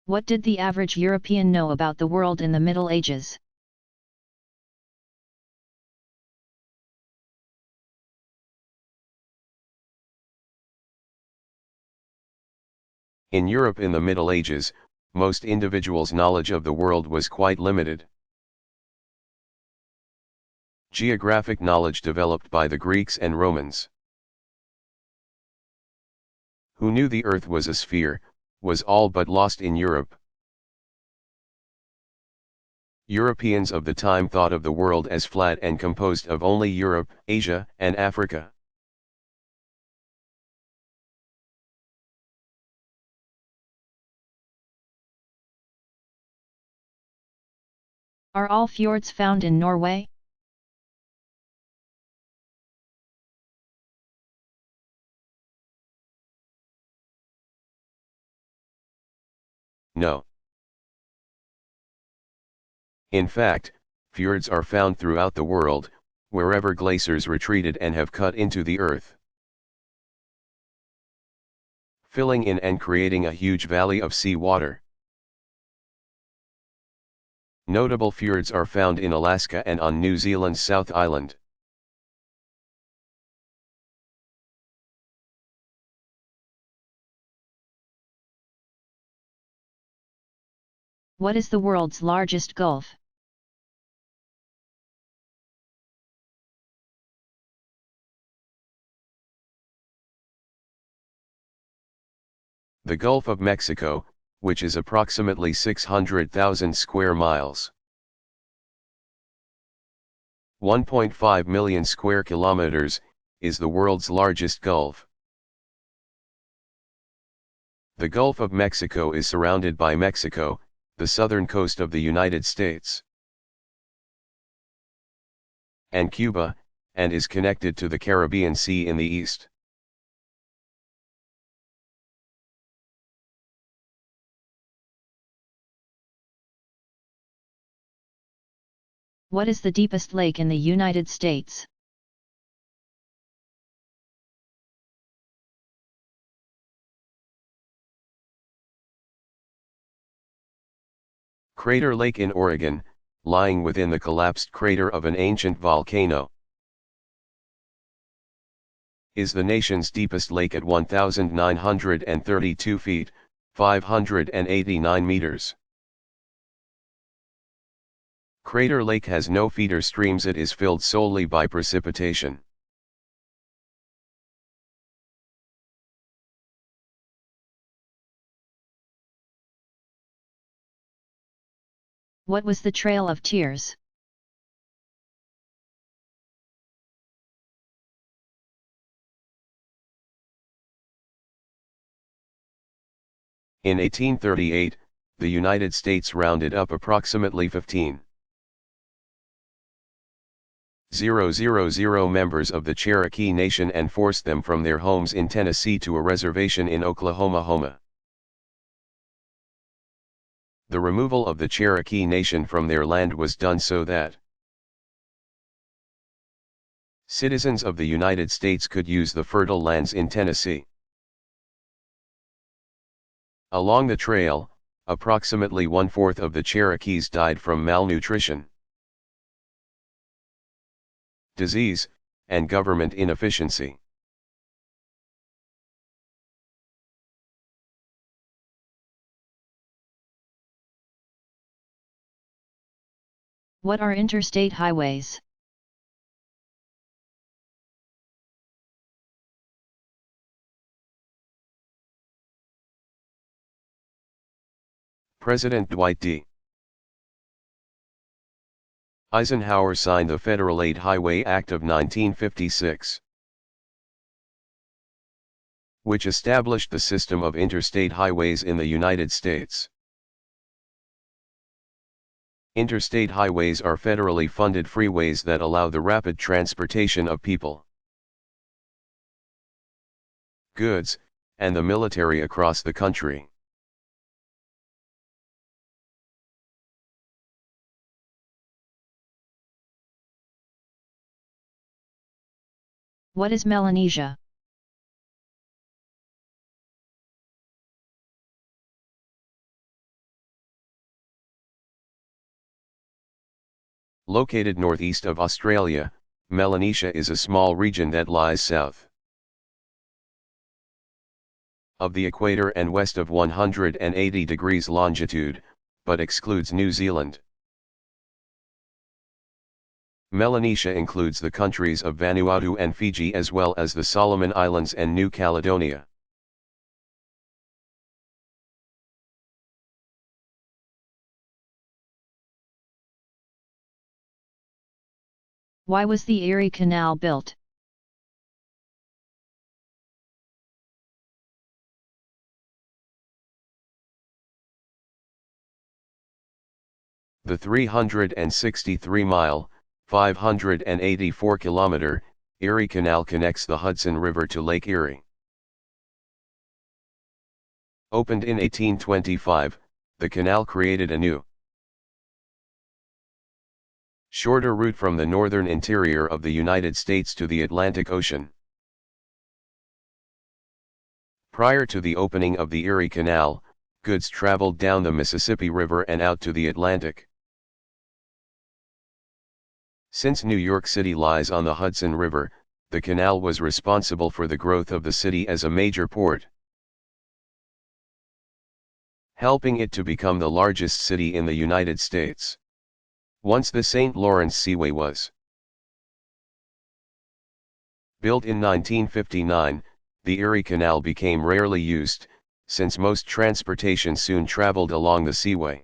What did the average European know about the world in the Middle Ages? In Europe in the Middle Ages, most individuals' knowledge of the world was quite limited. Geographic knowledge developed by the Greeks and Romans, who knew the earth was a sphere, was all but lost in Europe. Europeans of the time thought of the world as flat and composed of only Europe, Asia, and Africa. Are all fjords found in Norway? No. In fact, fjords are found throughout the world, wherever glaciers retreated and have cut into the earth, filling in and creating a huge valley of sea water. Notable fjords are found in Alaska and on New Zealand's South Island. What is the world's largest gulf? The Gulf of Mexico, which is approximately 600,000 square miles. 1.5 million square kilometers, is the world's largest gulf. The Gulf of Mexico is surrounded by Mexico, the southern coast of the United States, and Cuba, and is connected to the Caribbean Sea in the east. What is the deepest lake in the United States? Crater Lake in Oregon, lying within the collapsed crater of an ancient volcano, is the nation's deepest lake at 1,932 feet, 589 meters. Crater Lake has no feeder streams. It is filled solely by precipitation. What was the Trail of Tears? In 1838, the United States rounded up approximately 15,000 members of the Cherokee Nation and forced them from their homes in Tennessee to a reservation in Oklahoma. The removal of the Cherokee Nation from their land was done so that citizens of the United States could use the fertile lands in Tennessee. Along the trail, approximately 1/4 of the Cherokees died from malnutrition, disease, and government inefficiency. What are interstate highways? President Dwight D. Eisenhower signed the Federal Aid Highway Act of 1956, which established the system of interstate highways in the United States. Interstate highways are federally funded freeways that allow the rapid transportation of people, goods, and the military across the country. What is Melanesia? Located northeast of Australia, Melanesia is a small region that lies south of the equator and west of 180 degrees longitude, but excludes New Zealand. Melanesia includes the countries of Vanuatu and Fiji as well as the Solomon Islands and New Caledonia. Why was the Erie Canal built? The 363-mile, 584-kilometer, Erie Canal connects the Hudson River to Lake Erie. Opened in 1825, the canal created a new, shorter route from the northern interior of the United States to the Atlantic Ocean. Prior to the opening of the Erie Canal, goods traveled down the Mississippi River and out to the Atlantic. Since New York City lies on the Hudson River, the canal was responsible for the growth of the city as a major port, helping it to become the largest city in the United States. Once the St. Lawrence Seaway was built in 1959, the Erie Canal became rarely used, since most transportation soon traveled along the seaway.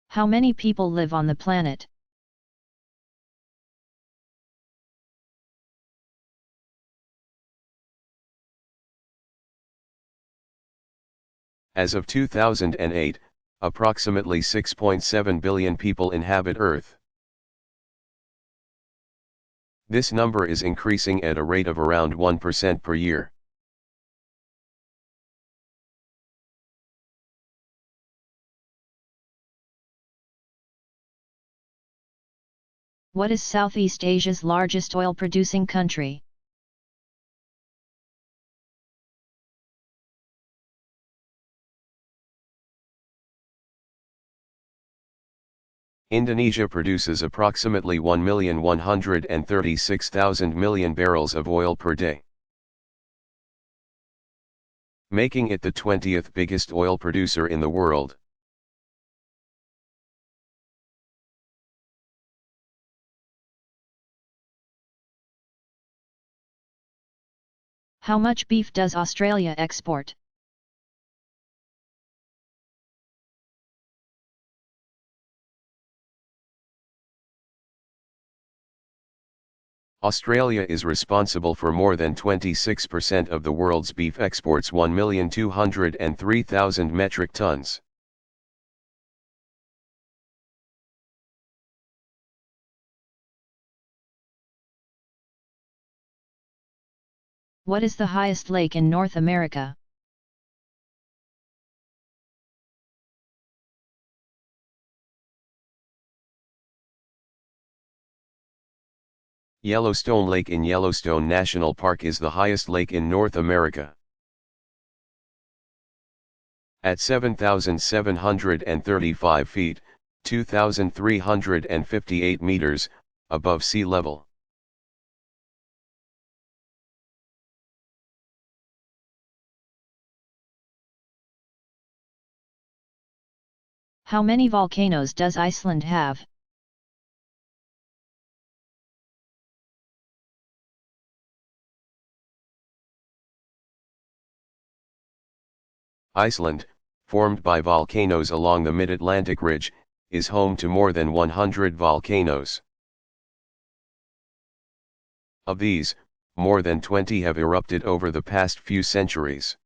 How many people live on the planet? As of 2008, approximately 6.7 billion people inhabit Earth. This number is increasing at a rate of around 1% per year. What is Southeast Asia's largest oil-producing country? Indonesia produces approximately 1,136,000 million barrels of oil per day, making it the 20th biggest oil producer in the world. How much beef does Australia export? Australia is responsible for more than 26% of the world's beef exports, 1,203,000 metric tons. What is the highest lake in North America? Yellowstone Lake in Yellowstone National Park is the highest lake in North America. At 7,735 feet, 2,358 meters, above sea level. How many volcanoes does Iceland have? Iceland, formed by volcanoes along the mid-Atlantic ridge, is home to more than 100 volcanoes. Of these, more than 20 have erupted over the past few centuries.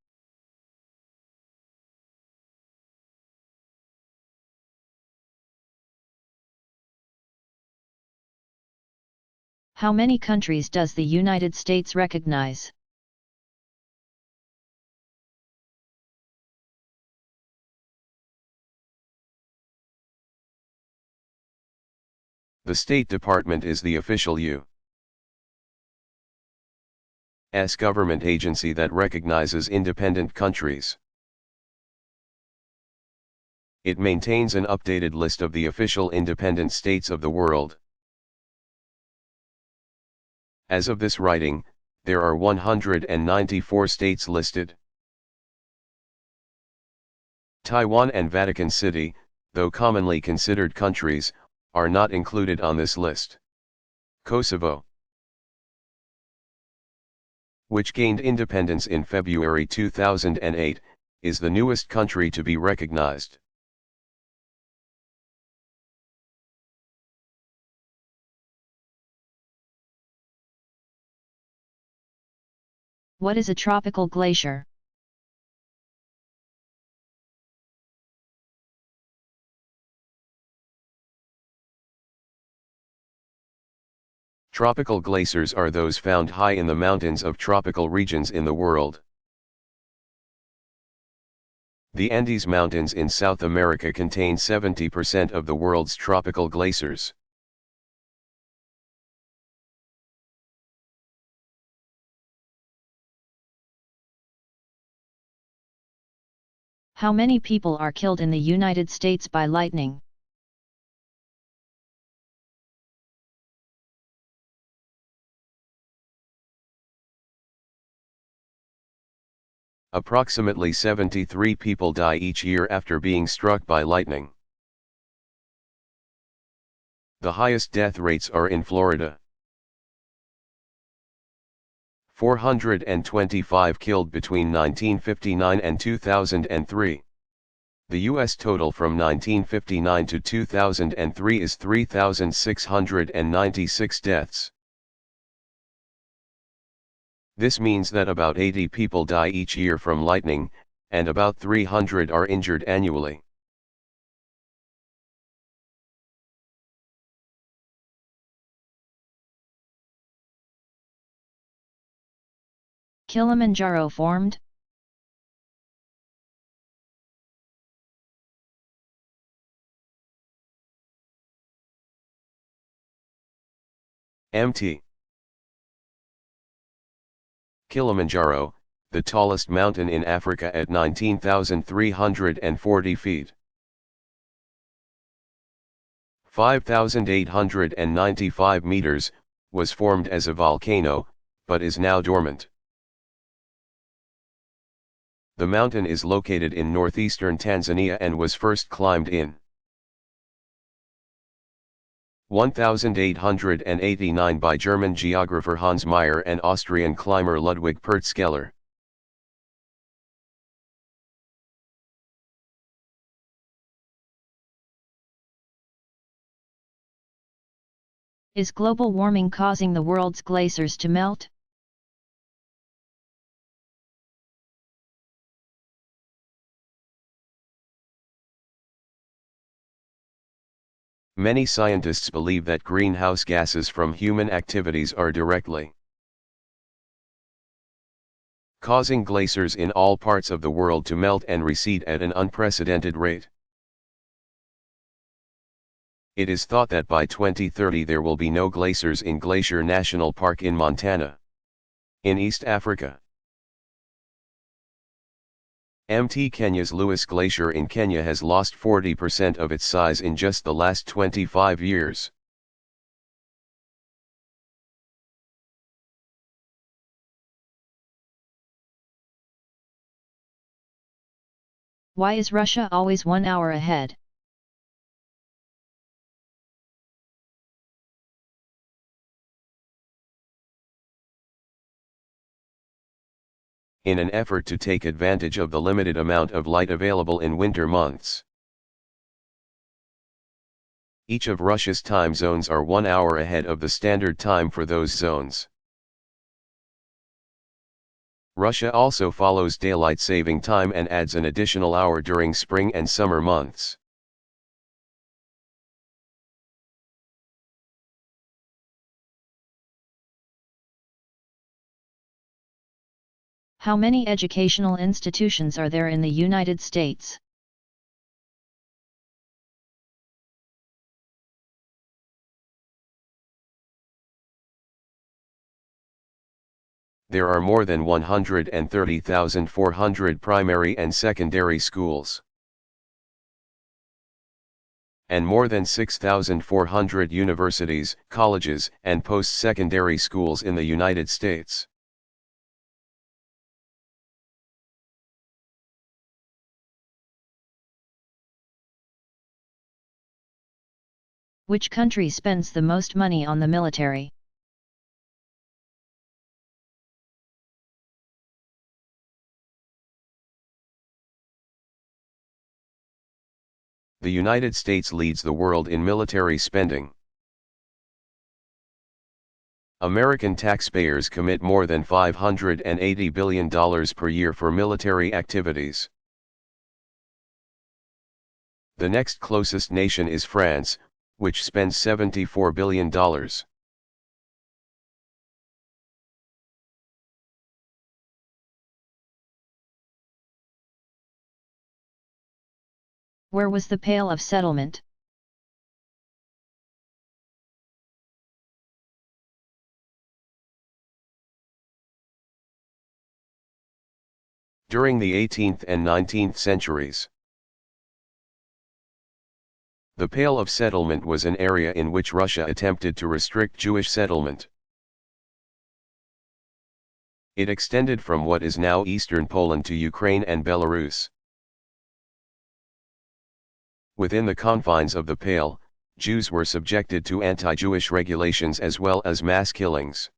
How many countries does the United States recognize? The State Department is the official U. government agency that recognizes independent countries. It maintains an updated list of the official independent states of the world. As of this writing, there are 194 states listed. Taiwan and Vatican City, though commonly considered countries, are not included on this list. Kosovo, which gained independence in February 2008, is the newest country to be recognized. What is a tropical glacier? Tropical glaciers are those found high in the mountains of tropical regions in the world. The Andes Mountains in South America contain 70% of the world's tropical glaciers. How many people are killed in the United States by lightning? Approximately 73 people die each year after being struck by lightning. The highest death rates are in Florida. 425 killed between 1959 and 2003. The U.S. total from 1959 to 2003 is 3,696 deaths. This means that about 80 people die each year from lightning, and about 300 are injured annually. Kilimanjaro formed? Mt. Kilimanjaro, the tallest mountain in Africa at 19,340 feet. 5,895 meters, was formed as a volcano, but is now dormant. The mountain is located in northeastern Tanzania and was first climbed in 1889 by German geographer Hans Meyer and Austrian climber Ludwig Pertzkeller. Is global warming causing the world's glaciers to melt? Many scientists believe that greenhouse gases from human activities are directly causing glaciers in all parts of the world to melt and recede at an unprecedented rate. It is thought that by 2030 there will be no glaciers in Glacier National Park in Montana, in East Africa. Mt. Kenya's Lewis Glacier in Kenya has lost 40% of its size in just the last 25 years. Why is Russia always 1 hour ahead? In an effort to take advantage of the limited amount of light available in winter months. Each of Russia's time zones are 1 hour ahead of the standard time for those zones. Russia also follows daylight saving time and adds an additional hour during spring and summer months. How many educational institutions are there in the United States? There are more than 130,400 primary and secondary schools, and more than 6,400 universities, colleges, and post-secondary schools in the United States. Which country spends the most money on the military? The United States leads the world in military spending. American taxpayers commit more than $580 billion per year for military activities. The next closest nation is France, which spends $74 billion. Where was the Pale of Settlement? During the 18th and 19th centuries. The Pale of Settlement was an area in which Russia attempted to restrict Jewish settlement. It extended from what is now eastern Poland to Ukraine and Belarus. Within the confines of the Pale, Jews were subjected to anti-Jewish regulations as well as mass killings.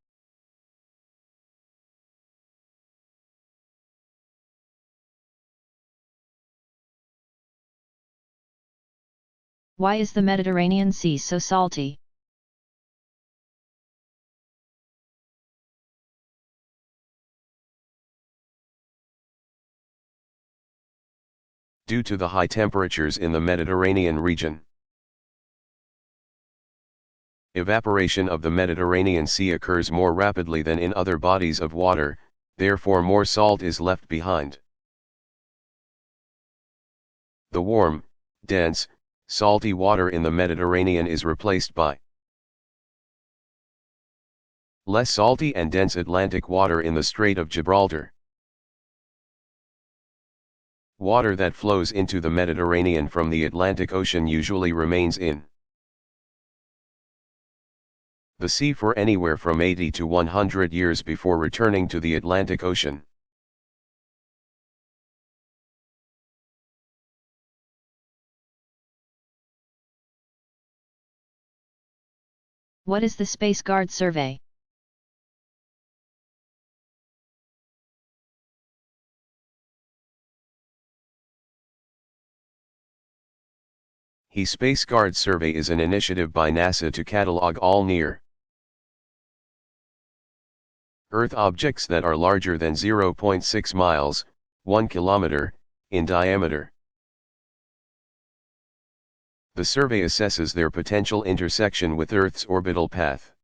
Why is the Mediterranean Sea so salty? Due to the high temperatures in the Mediterranean region. Evaporation of the Mediterranean Sea occurs more rapidly than in other bodies of water, therefore more salt is left behind. The warm, dense, salty water in the Mediterranean is replaced by less salty and dense Atlantic water in the Strait of Gibraltar. Water that flows into the Mediterranean from the Atlantic Ocean usually remains in the sea for anywhere from 80 to 100 years before returning to the Atlantic Ocean. What is the Space Guard Survey? The Space Guard Survey is an initiative by NASA to catalog all near Earth objects that are larger than 0.6 miles, 1 kilometer, in diameter. The survey assesses their potential intersection with Earth's orbital path.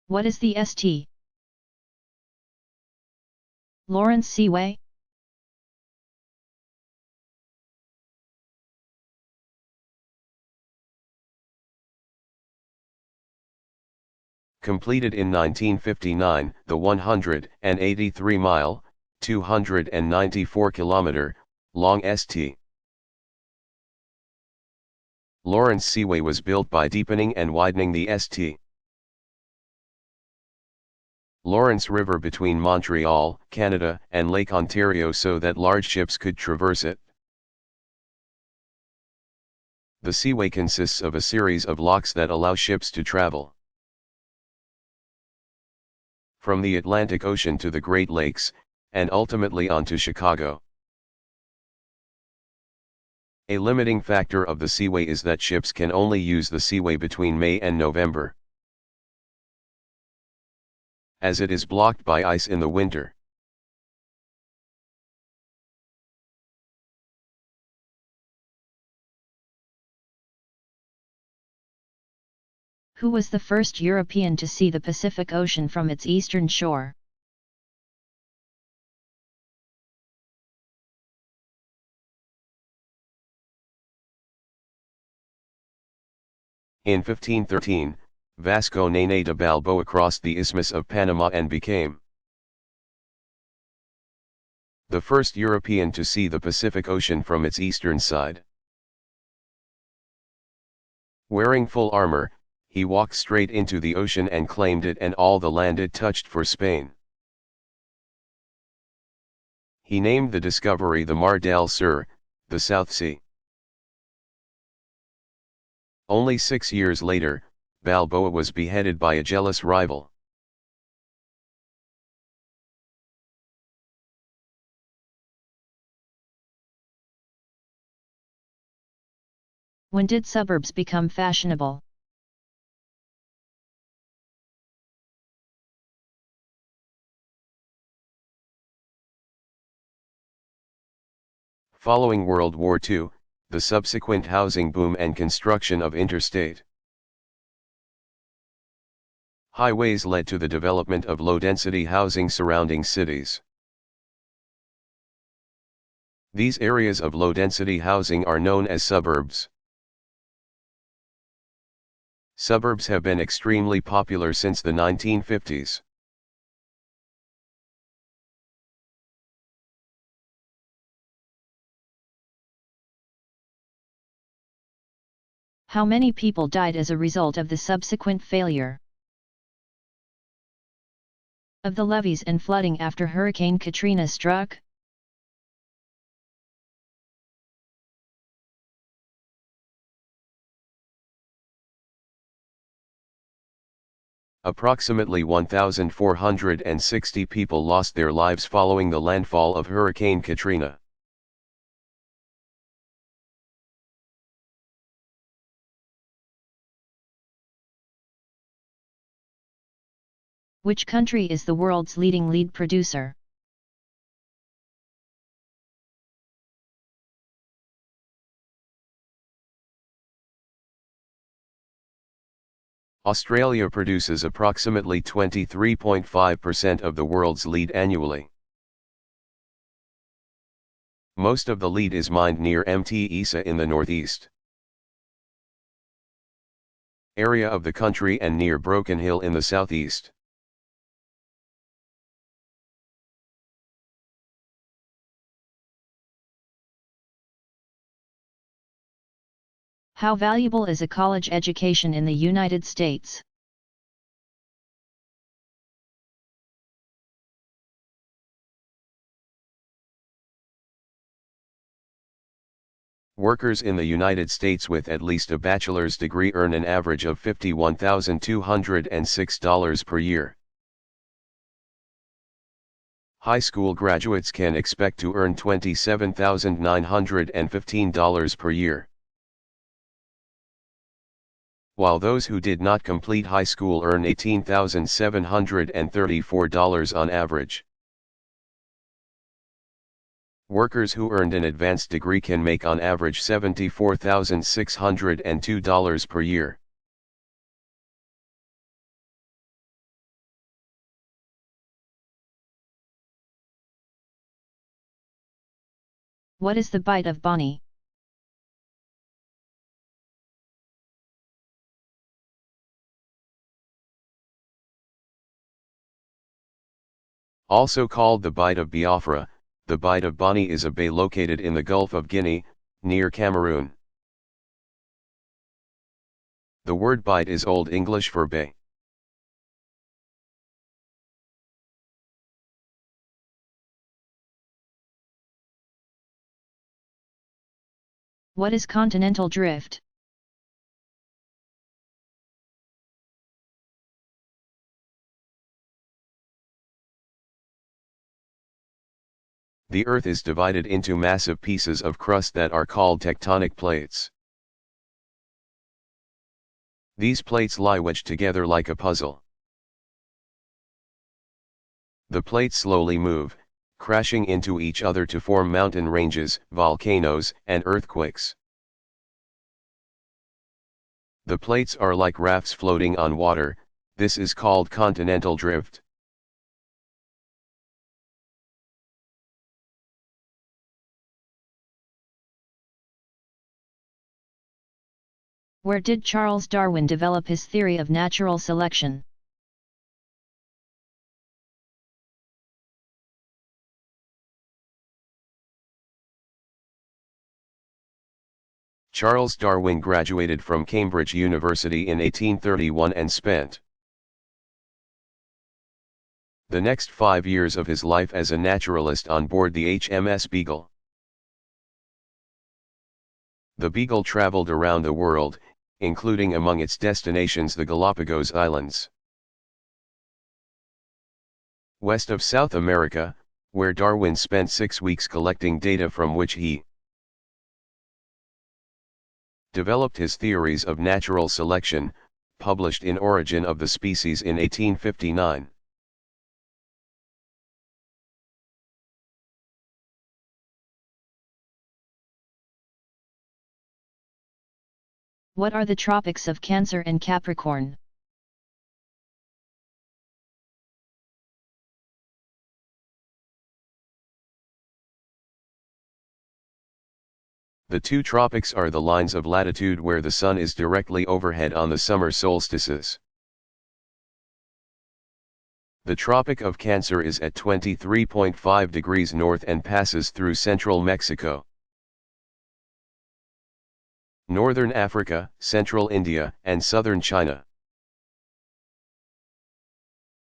What is the St. Lawrence Seaway? Completed in 1959, the 183-mile, 294-kilometer, long St. Lawrence Seaway was built by deepening and widening the St. Lawrence River between Montreal, Canada, and Lake Ontario so that large ships could traverse it. The seaway consists of a series of locks that allow ships to travel from the Atlantic Ocean to the Great Lakes, and ultimately on to Chicago. A limiting factor of the seaway is that ships can only use the seaway between May and November, as it is blocked by ice in the winter. Who was the first European to see the Pacific Ocean from its eastern shore? In 1513, Vasco Nene de Balboa crossed the Isthmus of Panama and became the first European to see the Pacific Ocean from its eastern side. Wearing full armor, he walked straight into the ocean and claimed it and all the land it touched for Spain. He named the discovery the Mar del Sur, the South Sea. Only 6 years later, Balboa was beheaded by a jealous rival. When did suburbs become fashionable? Following World War II, the subsequent housing boom and construction of interstate highways led to the development of low-density housing surrounding cities. These areas of low-density housing are known as suburbs. Suburbs have been extremely popular since the 1950s. How many people died as a result of the subsequent failure of the levees and flooding after Hurricane Katrina struck? Approximately 1,460 people lost their lives following the landfall of Hurricane Katrina. Which country is the world's leading lead producer? Australia produces approximately 23.5% of the world's lead annually. Most of the lead is mined near Mt Isa in the northeast area of the country and near Broken Hill in the southeast. How valuable is a college education in the United States? Workers in the United States with at least a bachelor's degree earn an average of $51,206 per year. High school graduates can expect to earn $27,915 per year, while those who did not complete high school earn $18,734 on average. Workers who earned an advanced degree can make on average $74,602 per year. What is the bite of Bonnie? Also called the Bight of Biafra, the Bight of Bonny is a bay located in the Gulf of Guinea, near Cameroon. The word bight is Old English for bay. What is continental drift? The Earth is divided into massive pieces of crust that are called tectonic plates. These plates lie wedged together like a puzzle. The plates slowly move, crashing into each other to form mountain ranges, volcanoes, and earthquakes. The plates are like rafts floating on water. This is called continental drift. Where did Charles Darwin develop his theory of natural selection? Charles Darwin graduated from Cambridge University in 1831 and spent the next 5 years of his life as a naturalist on board the HMS Beagle. The Beagle traveled around the world, including among its destinations the Galapagos Islands. West of South America, where Darwin spent 6 weeks collecting data from which he developed his theories of natural selection, published in Origin of the Species in 1859. What are the tropics of Cancer and Capricorn? The two tropics are the lines of latitude where the sun is directly overhead on the summer solstices. The Tropic of Cancer is at 23.5 degrees north and passes through central Mexico, northern Africa, central India, and southern China.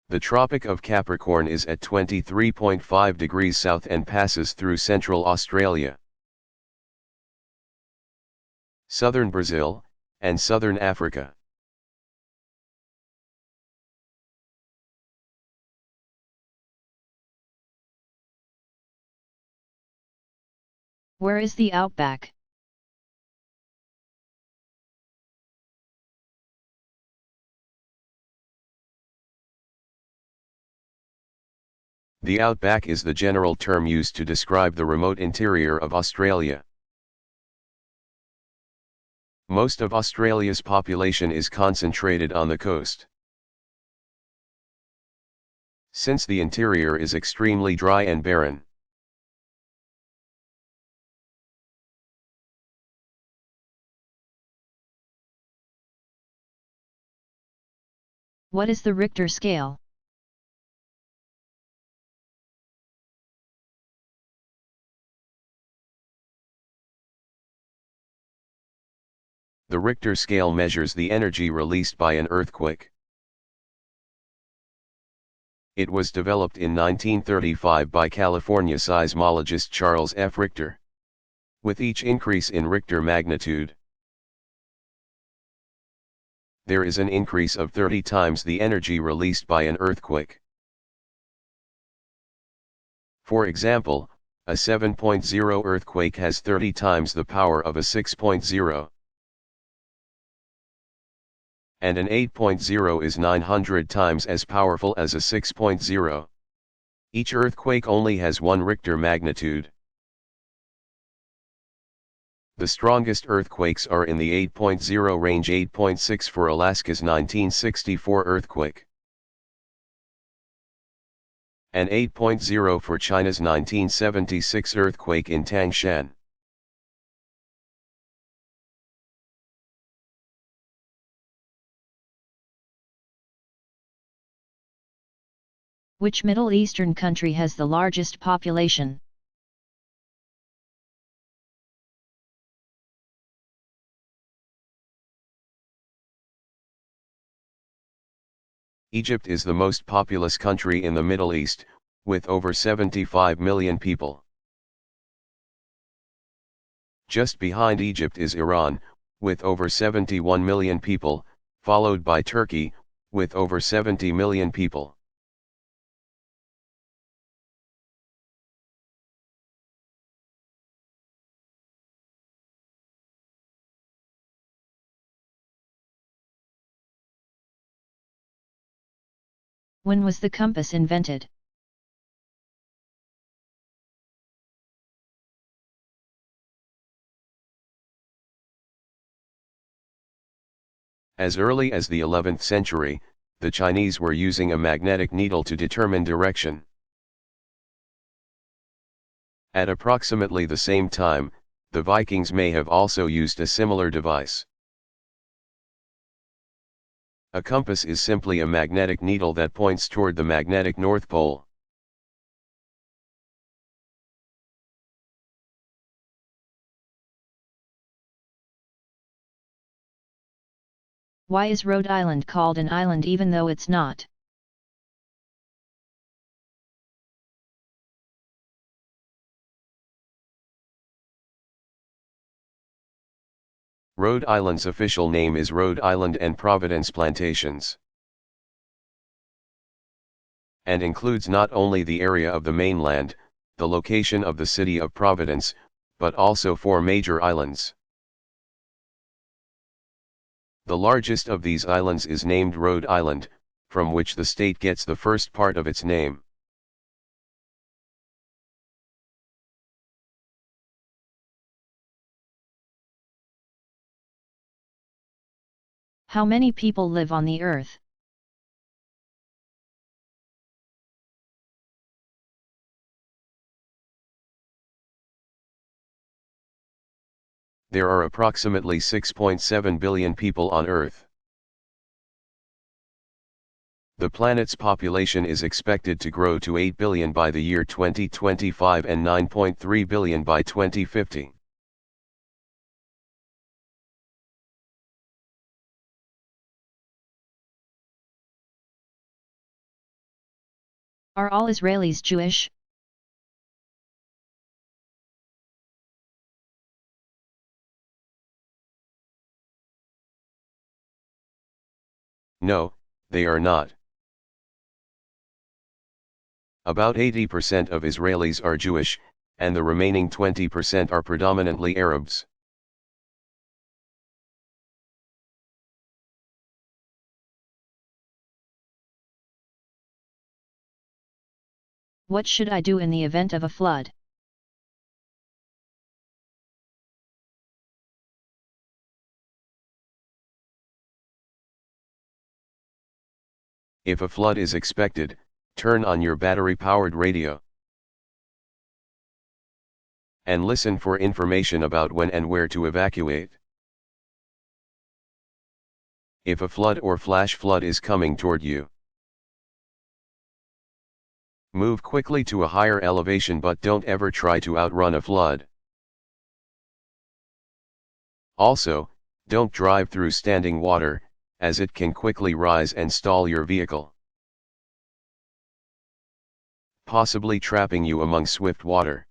The Tropic of Capricorn is at 23.5 degrees south and passes through central Australia, southern Brazil, and southern Africa. Where is the outback? The outback is the general term used to describe the remote interior of Australia. Most of Australia's population is concentrated on the coast. Since the interior is extremely dry and barren, What is the Richter scale? the Richter scale measures the energy released by an earthquake. It was developed in 1935 by California seismologist Charles F. Richter. With each increase in Richter magnitude, there is an increase of 30 times the energy released by an earthquake. For example, a 7.0 earthquake has 30 times the power of a 6.0. And an 8.0 is 900 times as powerful as a 6.0. Each earthquake only has 1 Richter magnitude. The strongest earthquakes are in the 8.0 range, 8.6 for Alaska's 1964 earthquake, and 8.0 for China's 1976 earthquake in Tangshan. Which Middle Eastern country has the largest population? Egypt is the most populous country in the Middle East, with over 75 million people. Just behind Egypt is Iran, with over 71 million people, followed by Turkey, with over 70 million people. When was the compass invented? As early as the 11th century, the Chinese were using a magnetic needle to determine direction. At approximately the same time, the Vikings may have also used a similar device. A compass is simply a magnetic needle that points toward the magnetic North Pole. Why is Rhode Island called an island even though it's not? Rhode Island's official name is Rhode Island and Providence Plantations, and includes not only the area of the mainland, the location of the city of Providence, but also 4 major islands. The largest of these islands is named Rhode Island, from which the state gets the first part of its name. How many people live on the Earth? There are approximately 6.7 billion people on Earth. The planet's population is expected to grow to 8 billion by the year 2025 and 9.3 billion by 2050. Are all Israelis Jewish? No, they are not. About 80% of Israelis are Jewish, and the remaining 20% are predominantly Arabs. What should I do in the event of a flood? If a flood is expected, turn on your battery-powered radio and listen for information about when and where to evacuate. If a flood or flash flood is coming toward you, move quickly to a higher elevation, but don't ever try to outrun a flood. Also, don't drive through standing water, as it can quickly rise and stall your vehicle, possibly trapping you among swift water.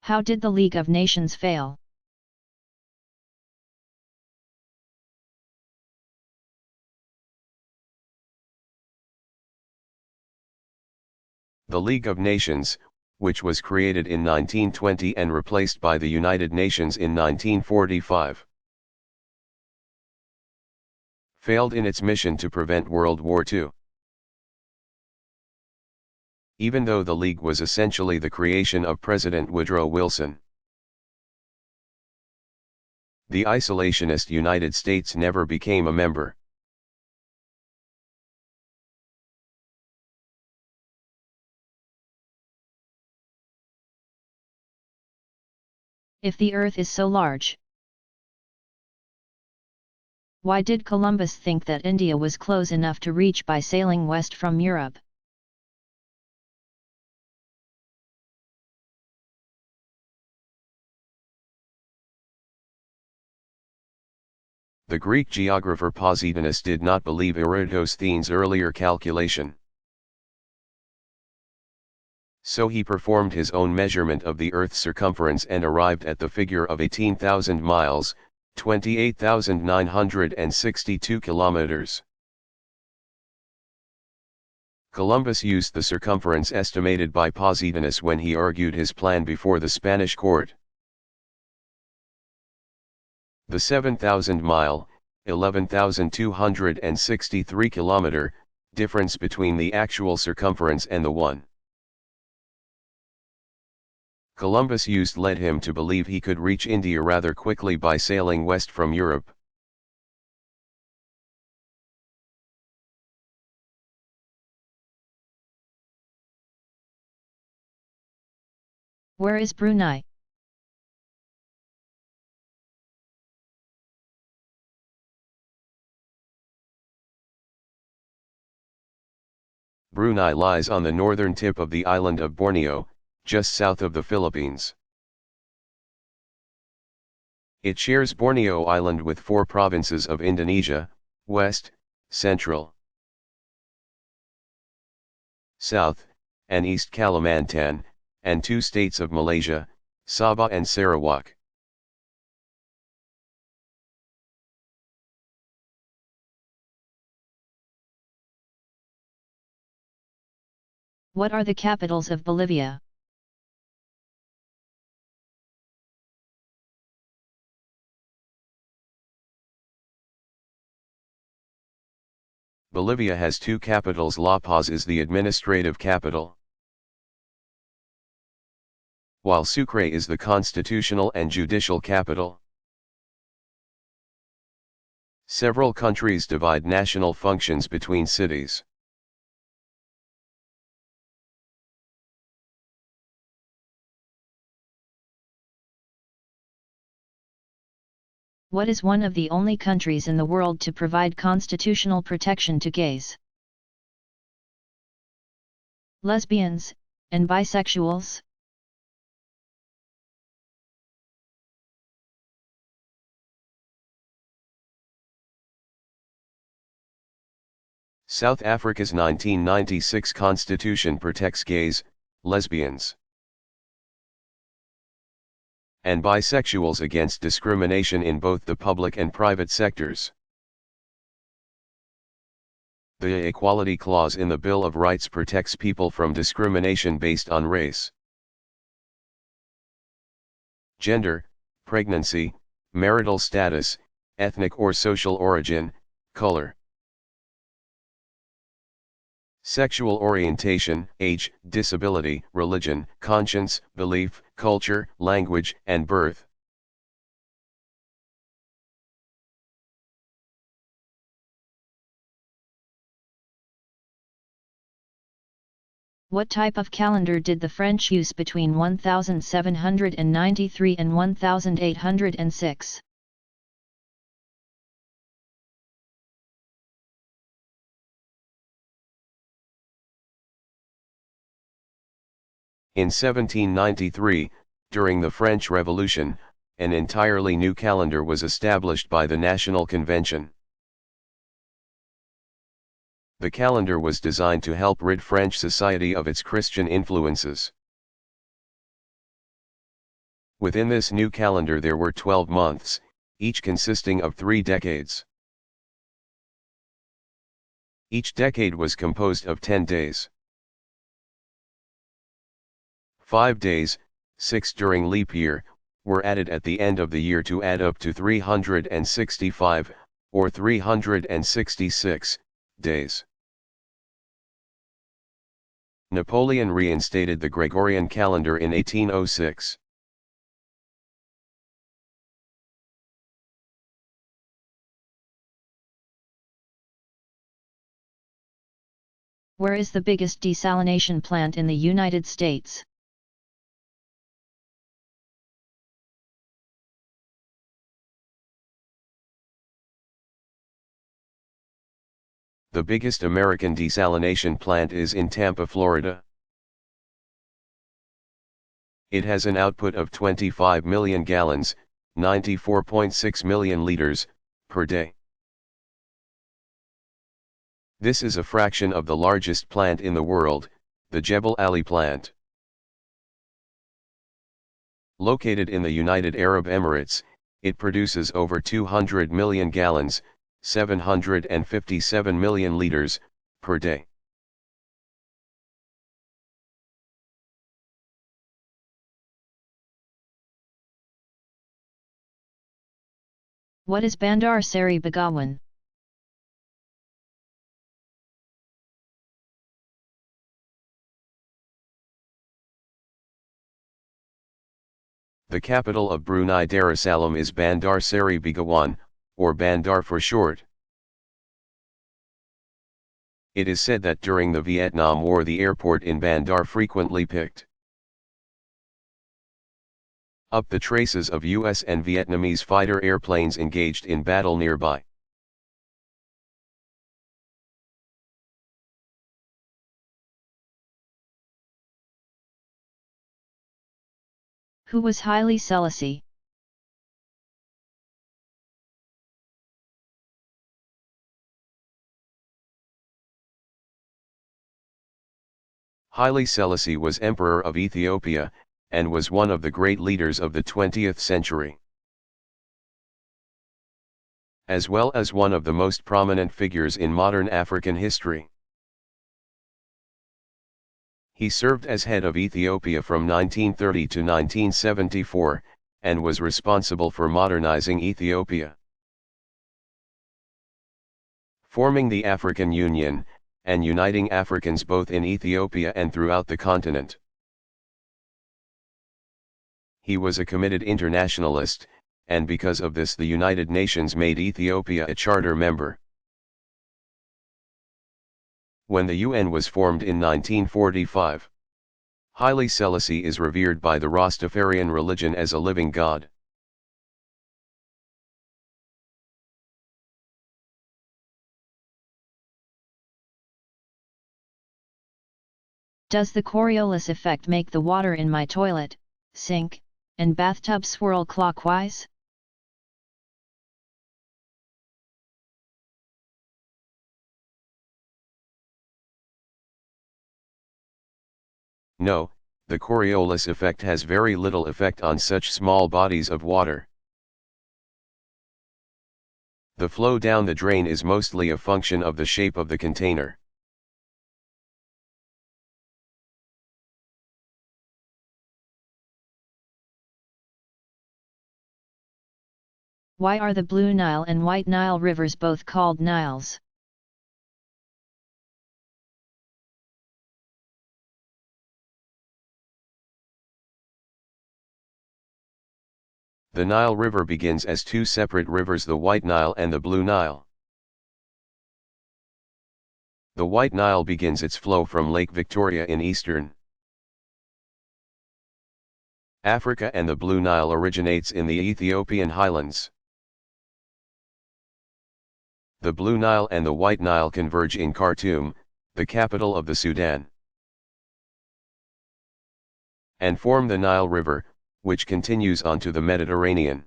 How did the League of Nations fail? The League of Nations, which was created in 1920 and replaced by the United Nations in 1945, failed in its mission to prevent World War II. Even though the League was essentially the creation of President Woodrow Wilson, the isolationist United States never became a member. If the Earth is so large, why did Columbus think that India was close enough to reach by sailing west from Europe? The Greek geographer Posidonius did not believe Eratosthenes' earlier calculation. So he performed his own measurement of the Earth's circumference and arrived at the figure of 18,000 miles, 28,962 kilometers. Columbus used the circumference estimated by Posidonius when he argued his plan before the Spanish court. The 7,000-mile, 11,263 kilometer, difference between the actual circumference and the one Columbus used led him to believe he could reach India rather quickly by sailing west from Europe. Where is Brunei? Brunei lies on the northern tip of the island of Borneo, just south of the Philippines. It shares Borneo Island with 4 provinces of Indonesia: West, Central, South, and East Kalimantan, and 2 states of Malaysia, Sabah and Sarawak. What are the capitals of Bolivia? Bolivia has 2 capitals. La Paz is the administrative capital, while Sucre is the constitutional and judicial capital. Several countries divide national functions between cities. What is one of the only countries in the world to provide constitutional protection to gays, lesbians, and bisexuals? South Africa's 1996 constitution protects gays, lesbians, and bisexuals against discrimination in both the public and private sectors. The Equality Clause in the Bill of Rights protects people from discrimination based on race, gender, pregnancy, marital status, ethnic or social origin, color, sexual orientation, age, disability, religion, conscience, belief, culture, language, and birth. What type of calendar did the French use between 1793 and 1806? In 1793, during the French Revolution, an entirely new calendar was established by the National Convention. The calendar was designed to help rid French society of its Christian influences. Within this new calendar there were 12 months, each consisting of 3 decades. Each decade was composed of 10 days. 5 days, 6 during leap year, were added at the end of the year to add up to 365, or 366, days. Napoleon reinstated the Gregorian calendar in 1806. Where is the biggest desalination plant in the United States? The biggest American desalination plant is in Tampa, Florida. It has an output of 25 million gallons, 94.6 million liters, per day. This is a fraction of the largest plant in the world, the Jebel Ali plant. Located in the United Arab Emirates, it produces over 200 million gallons, 757 million liters, per day. What is Bandar Seri Begawan? The capital of Brunei Darussalam is Bandar Seri Begawan, or Bandar for short. It is said that during the Vietnam War the airport in Bandar frequently picked up the traces of US and Vietnamese fighter airplanes engaged in battle nearby. Who was Haile Selassie? Haile Selassie was Emperor of Ethiopia, and was one of the great leaders of the 20th century, as well as one of the most prominent figures in modern African history. He served as head of Ethiopia from 1930 to 1974, and was responsible for modernizing Ethiopia, forming the African Union, and uniting Africans both in Ethiopia and throughout the continent. He was a committed internationalist, and because of this the United Nations made Ethiopia a charter member. When the UN was formed in 1945, Haile Selassie is revered by the Rastafarian religion as a living god. Does the Coriolis effect make the water in my toilet, sink, and bathtub swirl clockwise? No, the Coriolis effect has very little effect on such small bodies of water. The flow down the drain is mostly a function of the shape of the container. Why are the Blue Nile and White Nile rivers both called Niles? The Nile River begins as two separate rivers, the White Nile and the Blue Nile. The White Nile begins its flow from Lake Victoria in eastern Africa, and the Blue Nile originates in the Ethiopian highlands. The Blue Nile and the White Nile converge in Khartoum, the capital of the Sudan, and form the Nile River, which continues onto the Mediterranean.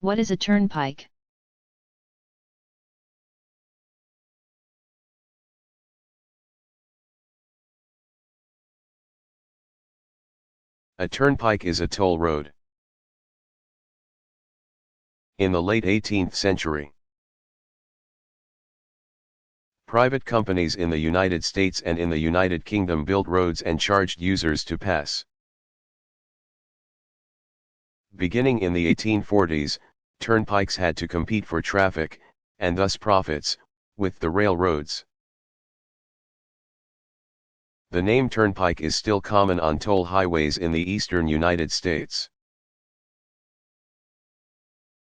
What is a turnpike? A turnpike is a toll road. In the late 18th century, private companies in the United States and in the United Kingdom built roads and charged users to pass. Beginning in the 1840s, turnpikes had to compete for traffic, and thus profits, with the railroads. The name turnpike is still common on toll highways in the eastern United States,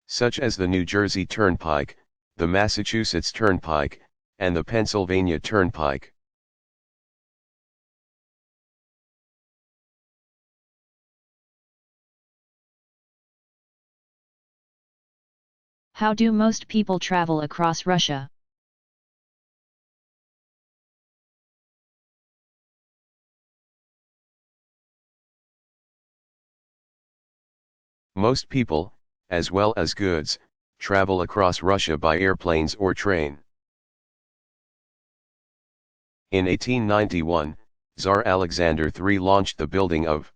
such as the New Jersey Turnpike, the Massachusetts Turnpike, and the Pennsylvania Turnpike. How do most people travel across Russia? Most people, as well as goods, travel across Russia by airplanes or train. In 1891, Tsar Alexander III launched the building of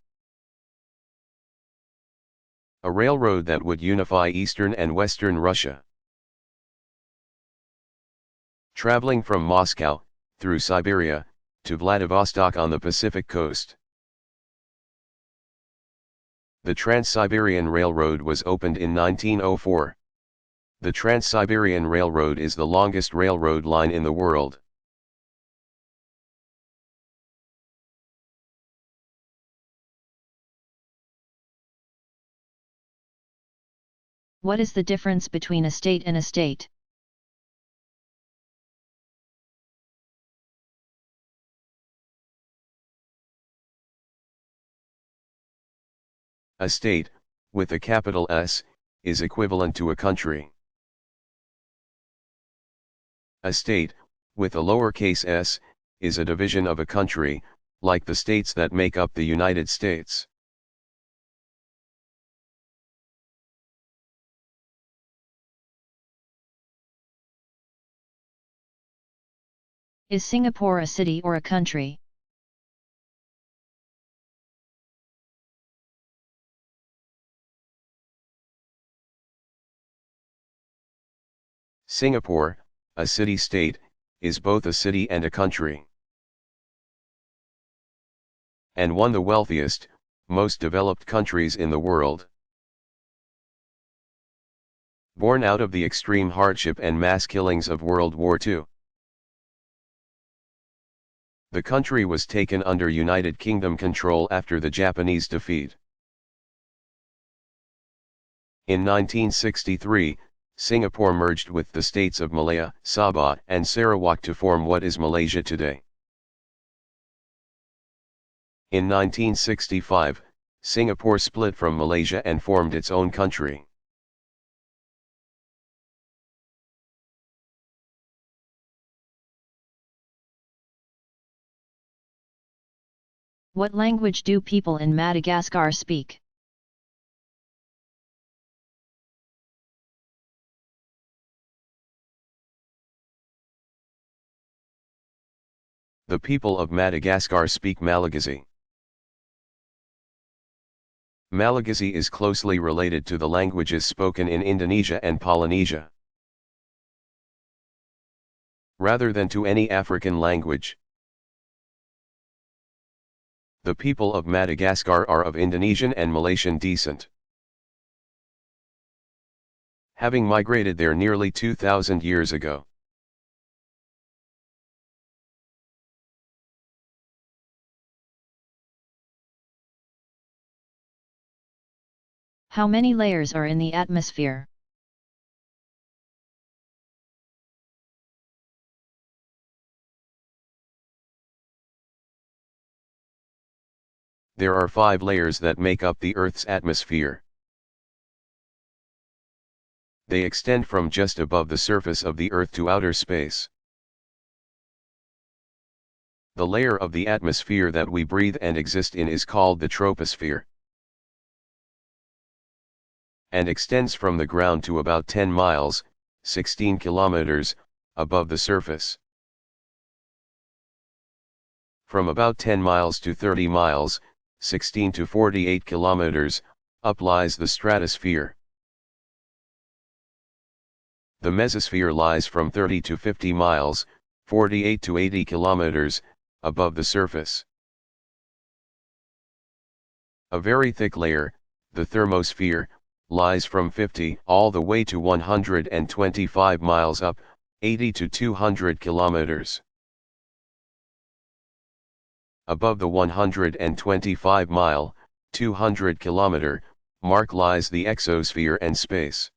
a railroad that would unify eastern and western Russia, traveling from Moscow, through Siberia, to Vladivostok on the Pacific coast. The Trans-Siberian Railroad was opened in 1904. The Trans-Siberian Railroad is the longest railroad line in the world. What is the difference between a state and a state? A state, with a capital S, is equivalent to a country. A state, with a lowercase s, is a division of a country, like the states that make up the United States. Is Singapore a city or a country? Singapore, a city-state, is both a city and a country. And one of the wealthiest, most developed countries in the world. Born out of the extreme hardship and mass killings of World War II. The country was taken under United Kingdom control after the Japanese defeat. In 1963, Singapore merged with the states of Malaya, Sabah and Sarawak to form what is Malaysia today. In 1965, Singapore split from Malaysia and formed its own country. What language do people in Madagascar speak? The people of Madagascar speak Malagasy. Malagasy is closely related to the languages spoken in Indonesia and Polynesia, rather than to any African language. The people of Madagascar are of Indonesian and Malaysian descent, having migrated there nearly 2,000 years ago. How many layers are in the atmosphere? There are 5 layers that make up the Earth's atmosphere. They extend from just above the surface of the Earth to outer space. The layer of the atmosphere that we breathe and exist in is called the troposphere, and extends from the ground to about 10 miles, 16 kilometers, above the surface. From about 10 miles to 30 miles, 16 to 48 kilometers, up lies the stratosphere. The mesosphere lies from 30 to 50 miles, 48 to 80 kilometers, above the surface. A very thick layer, the thermosphere, lies from 50 all the way to 125 miles up, 80 to 200 kilometers. Above the 125 mile, 200 kilometer, mark lies the exosphere and space.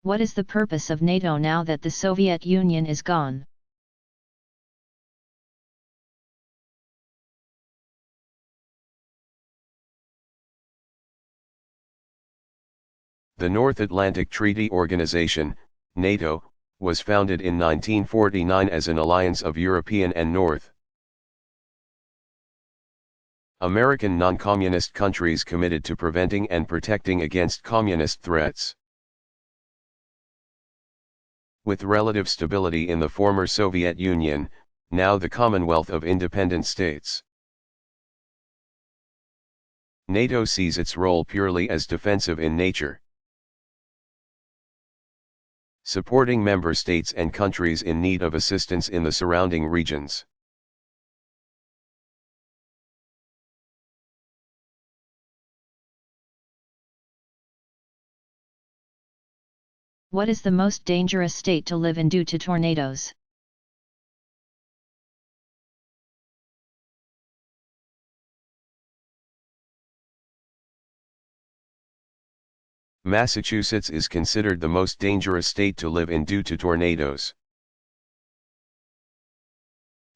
What is the purpose of NATO now that the Soviet Union is gone? The North Atlantic Treaty Organization, NATO, was founded in 1949 as an alliance of European and North American non-communist countries committed to preventing and protecting against communist threats. With relative stability in the former Soviet Union, now the Commonwealth of Independent States, NATO sees its role purely as defensive in nature, supporting member states and countries in need of assistance in the surrounding regions. What is the most dangerous state to live in due to tornadoes? Massachusetts is considered the most dangerous state to live in due to tornadoes.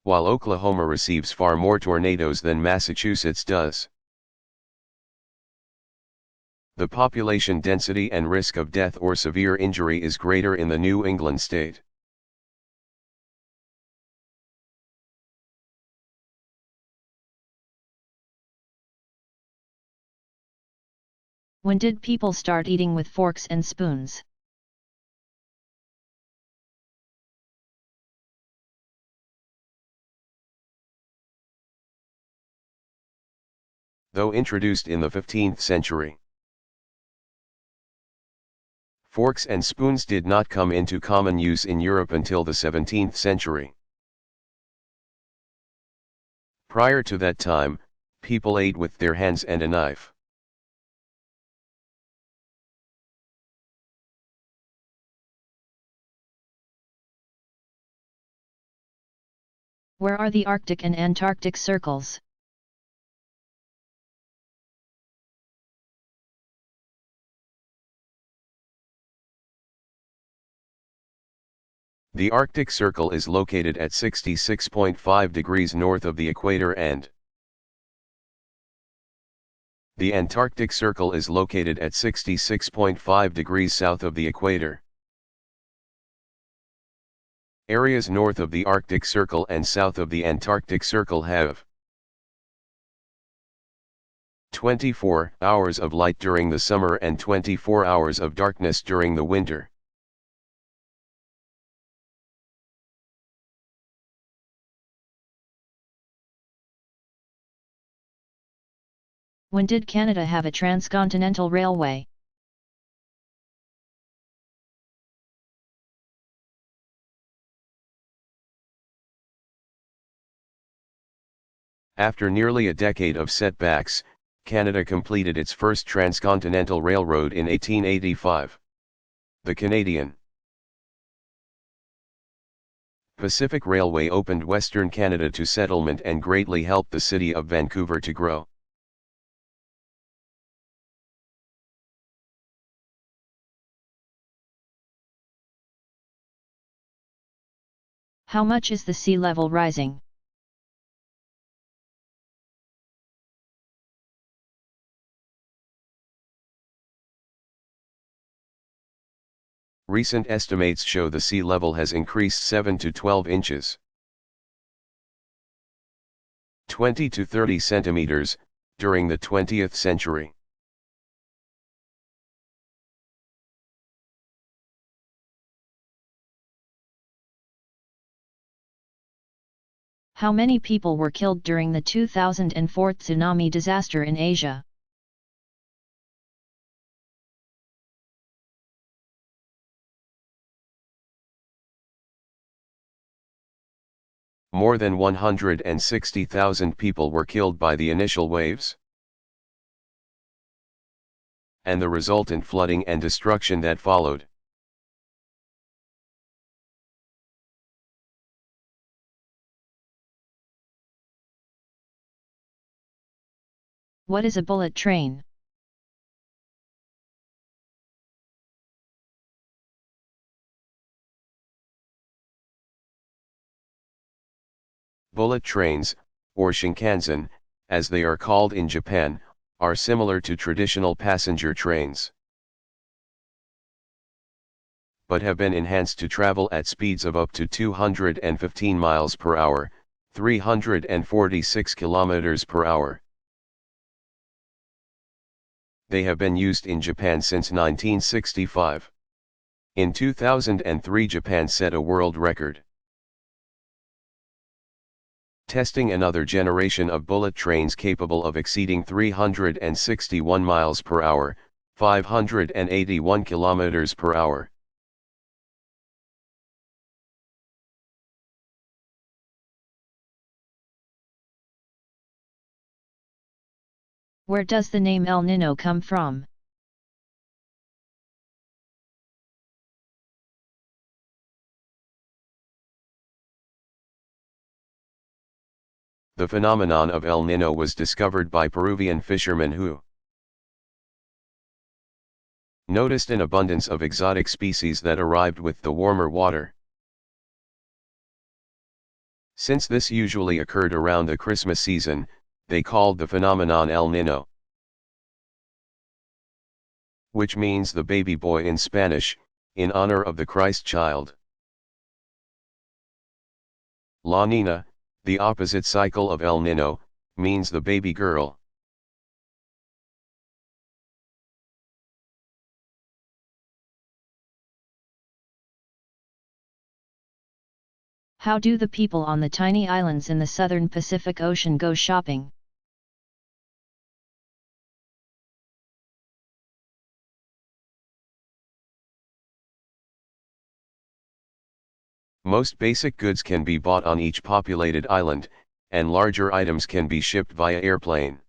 while Oklahoma receives far more tornadoes than Massachusetts does. The population density and risk of death or severe injury is greater in the New England state. When did people start eating with forks and spoons? Though introduced in the 15th century, forks and spoons did not come into common use in Europe until the 17th century. Prior to that time, people ate with their hands and a knife. Where are the Arctic and Antarctic circles? The Arctic Circle is located at 66.5 degrees north of the equator and the Antarctic Circle is located at 66.5 degrees south of the equator. Areas north of the Arctic Circle and south of the Antarctic Circle have 24 hours of light during the summer and 24 hours of darkness during the winter. When did Canada have a transcontinental railway? After nearly a decade of setbacks, Canada completed its first transcontinental railroad in 1885. The Canadian Pacific Railway opened Western Canada to settlement and greatly helped the city of Vancouver to grow. How much is the sea level rising? Recent estimates show the sea level has increased 7 to 12 inches. 20 to 30 centimeters, during the 20th century. How many people were killed during the 2004 tsunami disaster in Asia? More than 160,000 people were killed by the initial waves and the resultant flooding and destruction that followed. What is a bullet train? Bullet trains, or Shinkansen, as they are called in Japan, are similar to traditional passenger trains, but have been enhanced to travel at speeds of up to 215 miles per hour, 346 kilometers per hour. They have been used in Japan since 1965. In 2003, Japan set a world record. Testing another generation of bullet trains capable of exceeding 361 miles per hour, 581 kilometers per hour. Where does the name El Niño come from? The phenomenon of El Niño was discovered by Peruvian fishermen who noticed an abundance of exotic species that arrived with the warmer water. Since this usually occurred around the Christmas season, they called the phenomenon El Niño, which means the baby boy in Spanish, in honor of the Christ child. La Niña, the opposite cycle of El Niño, means the baby girl. How do the people on the tiny islands in the southern Pacific Ocean go shopping? Most basic goods can be bought on each populated island, and larger items can be shipped via airplane.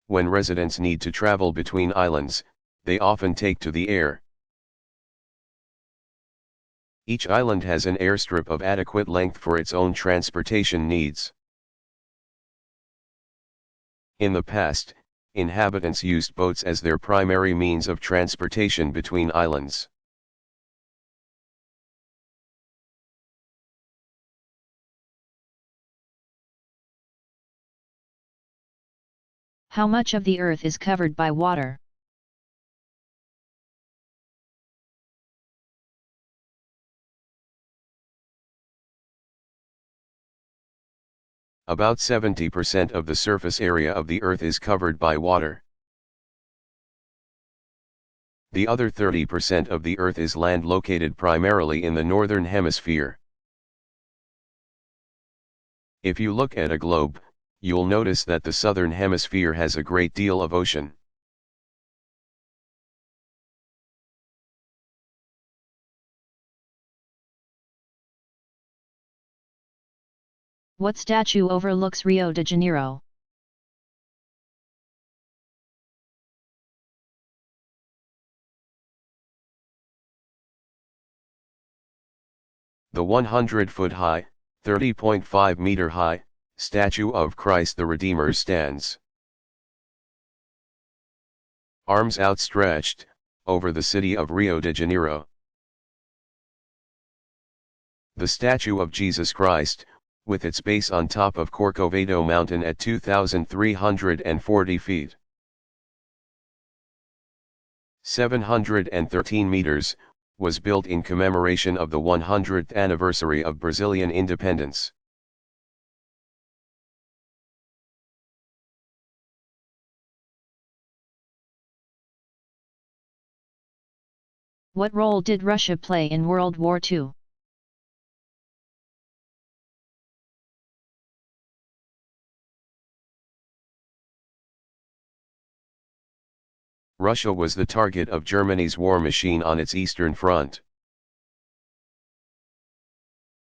When residents need to travel between islands, they often take to the air. Each island has an airstrip of adequate length for its own transportation needs. In the past, inhabitants used boats as their primary means of transportation between islands. How much of the Earth is covered by water? About 70% of the surface area of the Earth is covered by water. The other 30% of the Earth is land, located primarily in the northern hemisphere. If you look at a globe, you'll notice that the southern hemisphere has a great deal of ocean. What statue overlooks Rio de Janeiro? The 100-foot-high, 30.5-meter-high, statue of Christ the Redeemer stands, arms outstretched, over the city of Rio de Janeiro. The statue of Jesus Christ, with its base on top of Corcovado Mountain at 2,340 feet, 713 meters, was built in commemoration of the 100th anniversary of Brazilian independence. What role did Russia play in World War II? Russia was the target of Germany's war machine on its eastern front.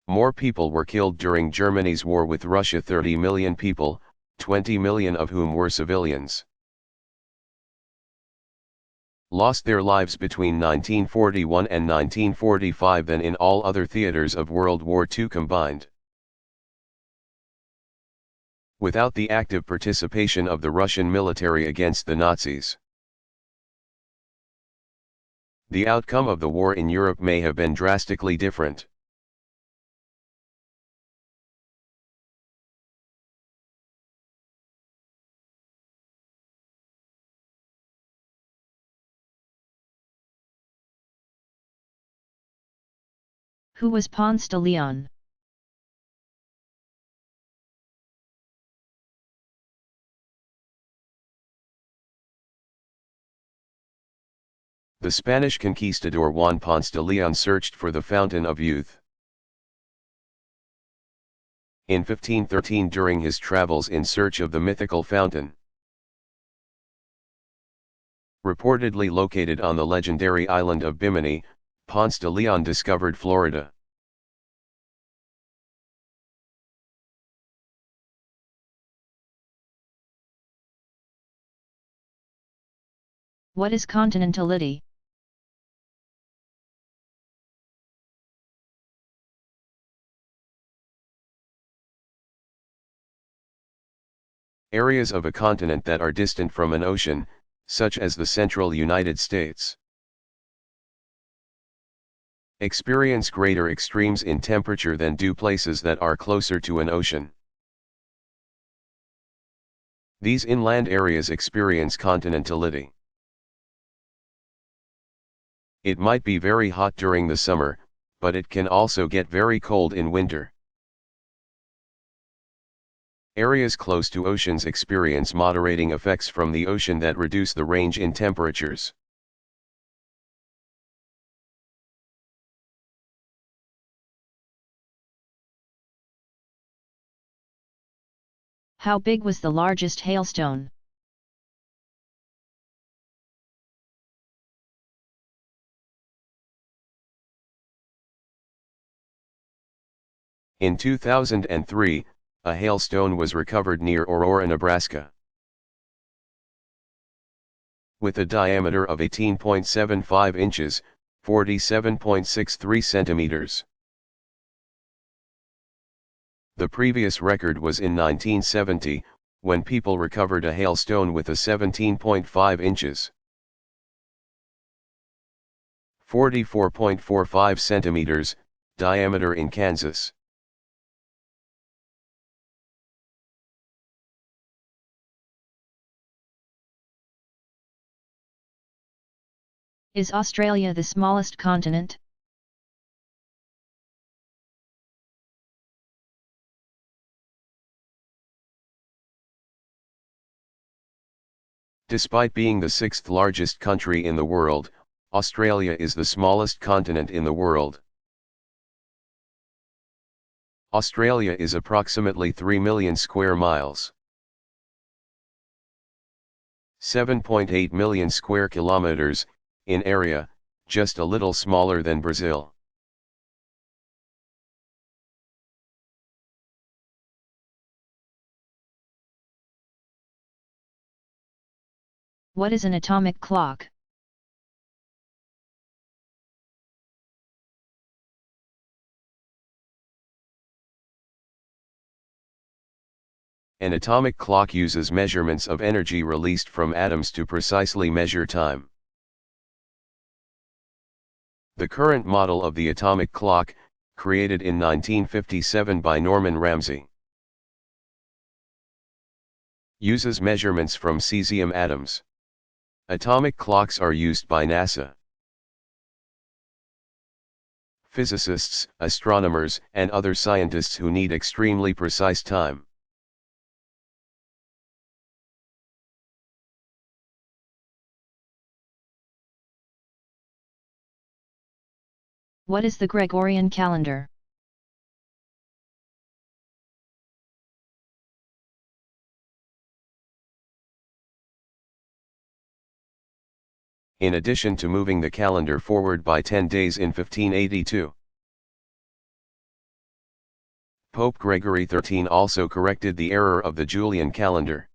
More people were killed during Germany's war with Russia, 30 million people, 20 million of whom were civilians. Lost their lives between 1941 and 1945 than in all other theaters of World War II combined. Without the active participation of the Russian military against the Nazis, the outcome of the war in Europe may have been drastically different. Who was Ponce de Leon? The Spanish conquistador Juan Ponce de Leon searched for the fountain of youth. In 1513, during his travels in search of the mythical fountain, reportedly located on the legendary island of Bimini, Ponce de Leon discovered Florida. What is continentality? Areas of a continent that are distant from an ocean, such as the central United States. experience greater extremes in temperature than do places that are closer to an ocean. These inland areas experience continentality. It might be very hot during the summer, but it can also get very cold in winter. Areas close to oceans experience moderating effects from the ocean that reduce the range in temperatures. How big was the largest hailstone? In 2003, a hailstone was recovered near Aurora, Nebraska. With a diameter of 18.75 inches, 47.63 centimeters. The previous record was in 1970, when people recovered a hailstone with a 17.5 inches, 44.45 centimeters, diameter in Kansas. Is Australia the smallest continent? Despite being the sixth largest country in the world, Australia is the smallest continent in the world. Australia is approximately 3 million square miles. 7.8 million square kilometers, in area, just a little smaller than Brazil. What is an atomic clock? An atomic clock uses measurements of energy released from atoms to precisely measure time. The current model of the atomic clock, created in 1957 by Norman Ramsey, uses measurements from cesium atoms. Atomic clocks are used by NASA. Physicists, astronomers, and other scientists who need extremely precise time. What is the Gregorian calendar? In addition to moving the calendar forward by 10 days in 1582, Pope Gregory XIII also corrected the error of the Julian calendar.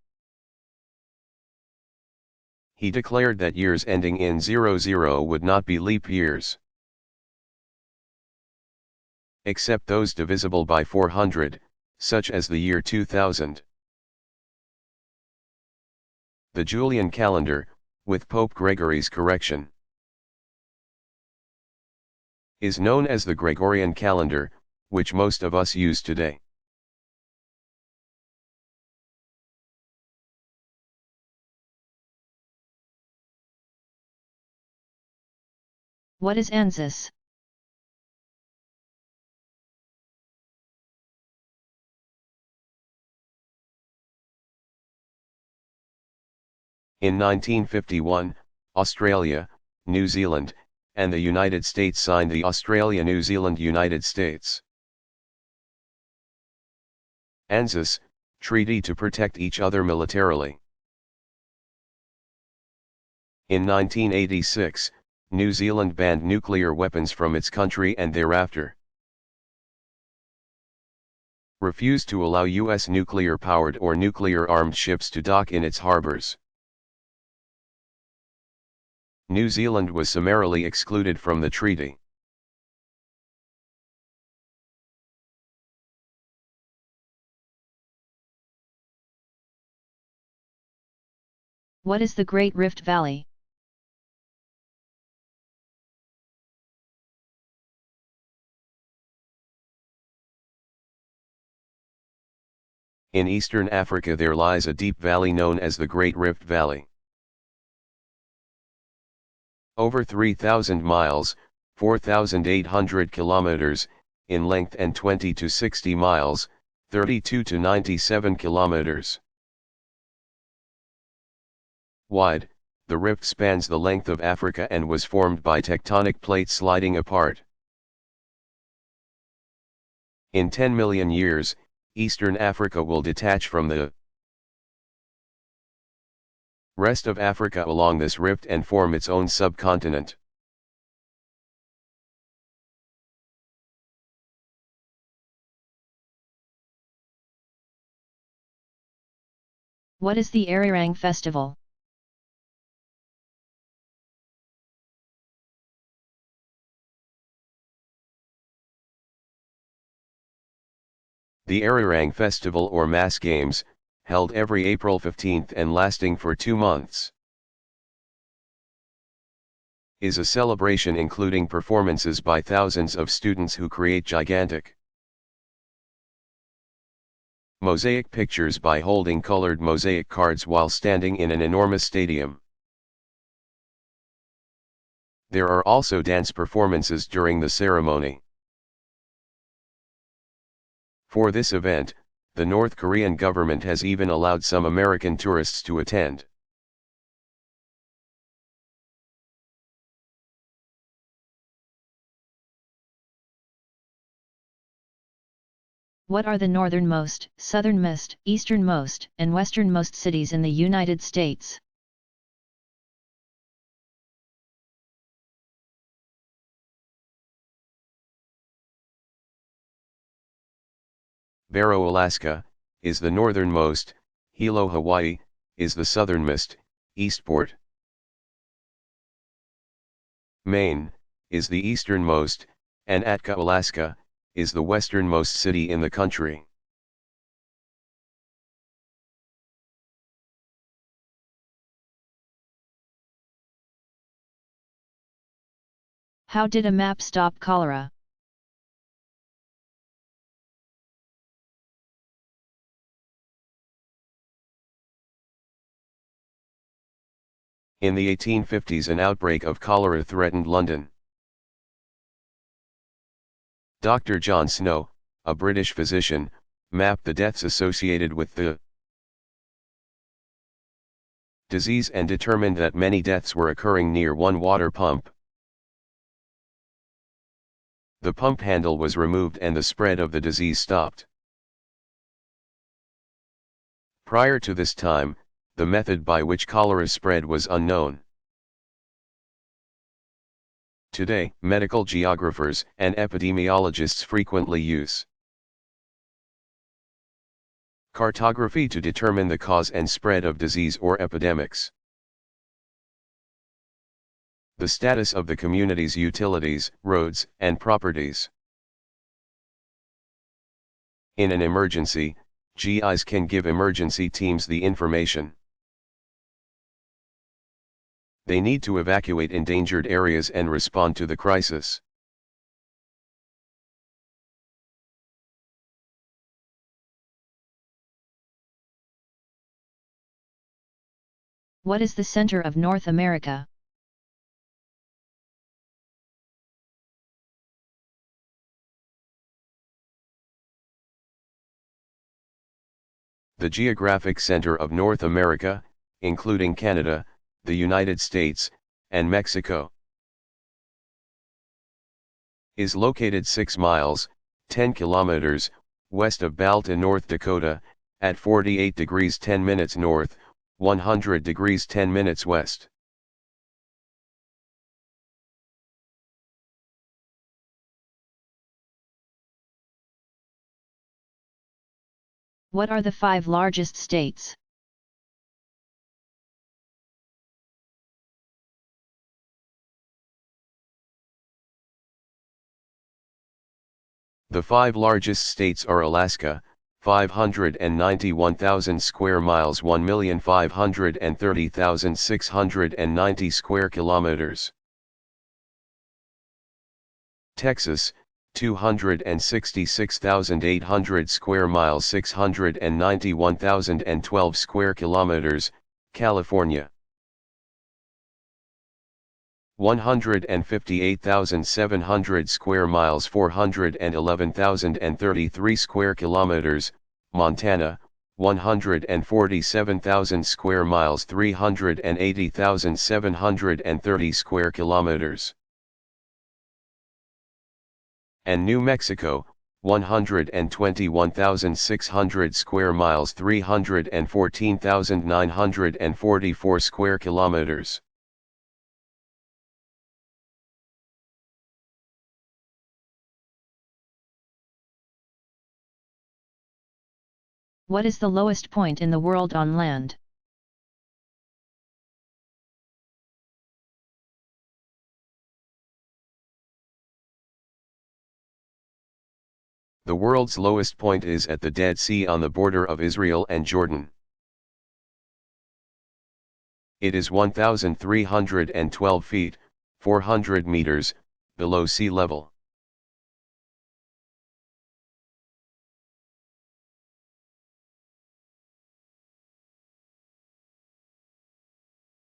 He declared that years ending in 00 would not be leap years, except those divisible by 400, such as the year 2000. The Julian calendar, with Pope Gregory's correction, is known as the Gregorian calendar, which most of us use today. What is ANZUS? In 1951, Australia, New Zealand, and the United States signed the Australia-New Zealand-United States ANZUS treaty to protect each other militarily. In 1986, New Zealand banned nuclear weapons from its country and thereafter refused to allow U.S. nuclear-powered or nuclear-armed ships to dock in its harbors. New Zealand was summarily excluded from the treaty. What is the Great Rift Valley? In eastern Africa there lies a deep valley known as the Great Rift Valley. Over 3,000 miles, 4,800 kilometers, in length and 20 to 60 miles, 32 to 97 kilometers wide, the rift spans the length of Africa and was formed by tectonic plates sliding apart. In 10 million years, Eastern Africa will detach from the rest of Africa along this rift and form its own subcontinent. What is the Arirang Festival? The Arirang Festival or Mass Games, held every April 15th and lasting for 2 months, is a celebration including performances by thousands of students who create gigantic mosaic pictures by holding colored mosaic cards while standing in an enormous stadium. There are also dance performances during the ceremony. For this event, the North Korean government has even allowed some American tourists to attend. What are the northernmost, southernmost, easternmost, and westernmost cities in the United States? Barrow, Alaska, is the northernmost, Hilo, Hawaii, is the southernmost, Eastport, Maine, is the easternmost, and Atka, Alaska, is the westernmost city in the country. How did a map stop cholera? In the 1850s an outbreak of cholera threatened London. Dr. John Snow, a British physician, mapped the deaths associated with the disease and determined that many deaths were occurring near one water pump. The pump handle was removed and the spread of the disease stopped. Prior to this time, the method by which cholera spread was unknown. Today, medical geographers and epidemiologists frequently use cartography to determine the cause and spread of disease or epidemics. The status of the community's utilities, roads, and properties. In an emergency, GIs can give emergency teams the information they need to evacuate endangered areas and respond to the crisis. What is the center of North America? The geographic center of North America, including Canada, the United States, and Mexico, is located 6 miles, 10 kilometers, west of Balta, North Dakota, at 48 degrees 10 minutes north, 100 degrees 10 minutes west. What are the 5 largest states? The 5 largest states are Alaska, 591,000 square miles, 1,530,690 square kilometers. Texas, 266,800 square miles, 691,012 square kilometers, California. 158,700 square miles, 411,033 square kilometers, Montana. 147,000 square miles, 380,730 square kilometers. And New Mexico, 121,600 square miles, 314,944 square kilometers. What is the lowest point in the world on land? The world's lowest point is at the Dead Sea on the border of Israel and Jordan. It is 1,312 feet, 400 meters, below sea level.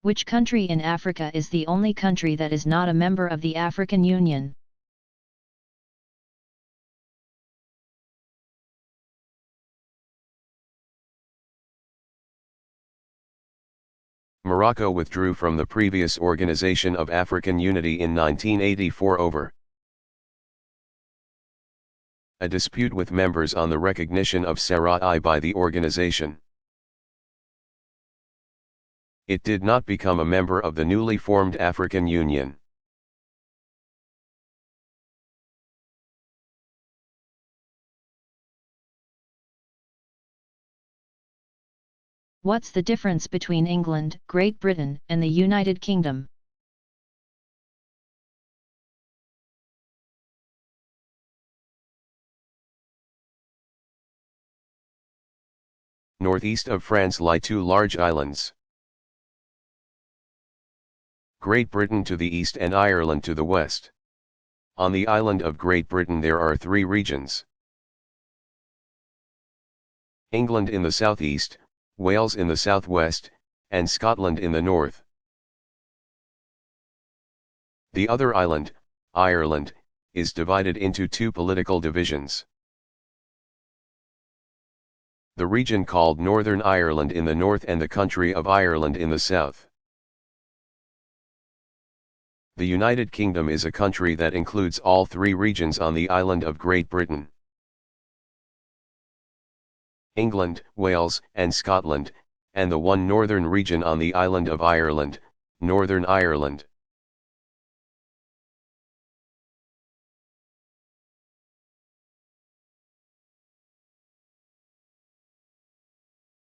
Which country in Africa is the only country that is not a member of the African Union? Morocco withdrew from the previous Organization of African Unity in 1984 over a dispute with members on the recognition of Sahara by the organization. It did not become a member of the newly formed African Union. What's the difference between England, Great Britain, and the United Kingdom? Northeast of France lie two large islands. Great Britain to the east and Ireland to the west. On the island of Great Britain there are three regions. England in the southeast, Wales in the southwest, and Scotland in the north. The other island, Ireland, is divided into two political divisions. The region called Northern Ireland in the north and the country of Ireland in the south. The United Kingdom is a country that includes all three regions on the island of Great Britain. England, Wales, and Scotland, and the one northern region on the island of Ireland, Northern Ireland.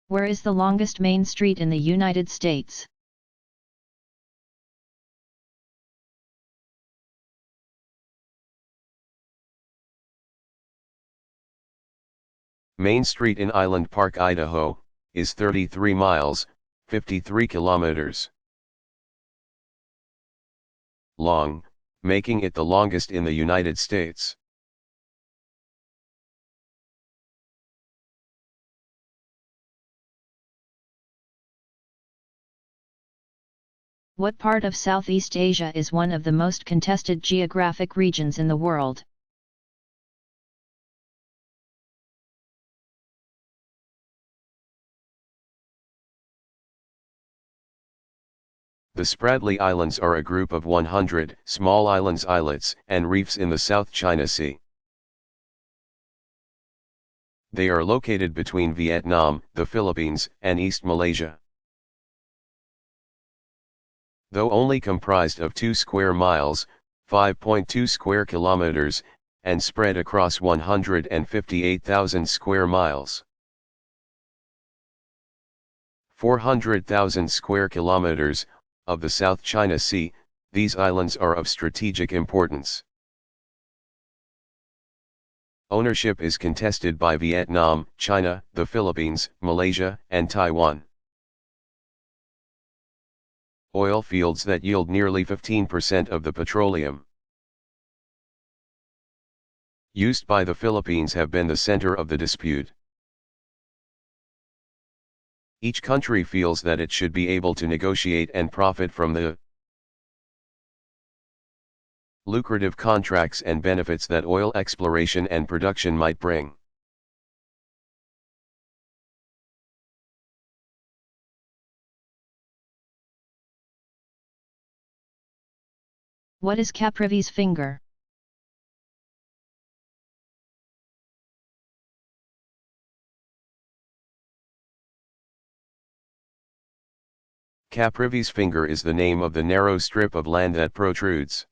Where is the longest main street in the United States? Main Street in Island Park, Idaho, is 33 miles, 53 kilometers long, making it the longest in the United States. What part of Southeast Asia is one of the most contested geographic regions in the world? The Spratly Islands are a group of 100 small islands, islets, and reefs in the South China Sea. They are located between Vietnam, the Philippines, and East Malaysia. Though only comprised of 2 square miles, 5.2 square kilometers, and spread across 158,000 square miles. 400,000 square kilometers, of the South China Sea, these islands are of strategic importance. Ownership is contested by Vietnam, China, the Philippines, Malaysia, and Taiwan. Oil fields that yield nearly 15% of the petroleum. used by the Philippines have been the center of the dispute. Each country feels that it should be able to negotiate and profit from the lucrative contracts and benefits that oil exploration and production might bring. What is Caprivi's finger? Caprivi's finger is the name of the narrow strip of land that protrudes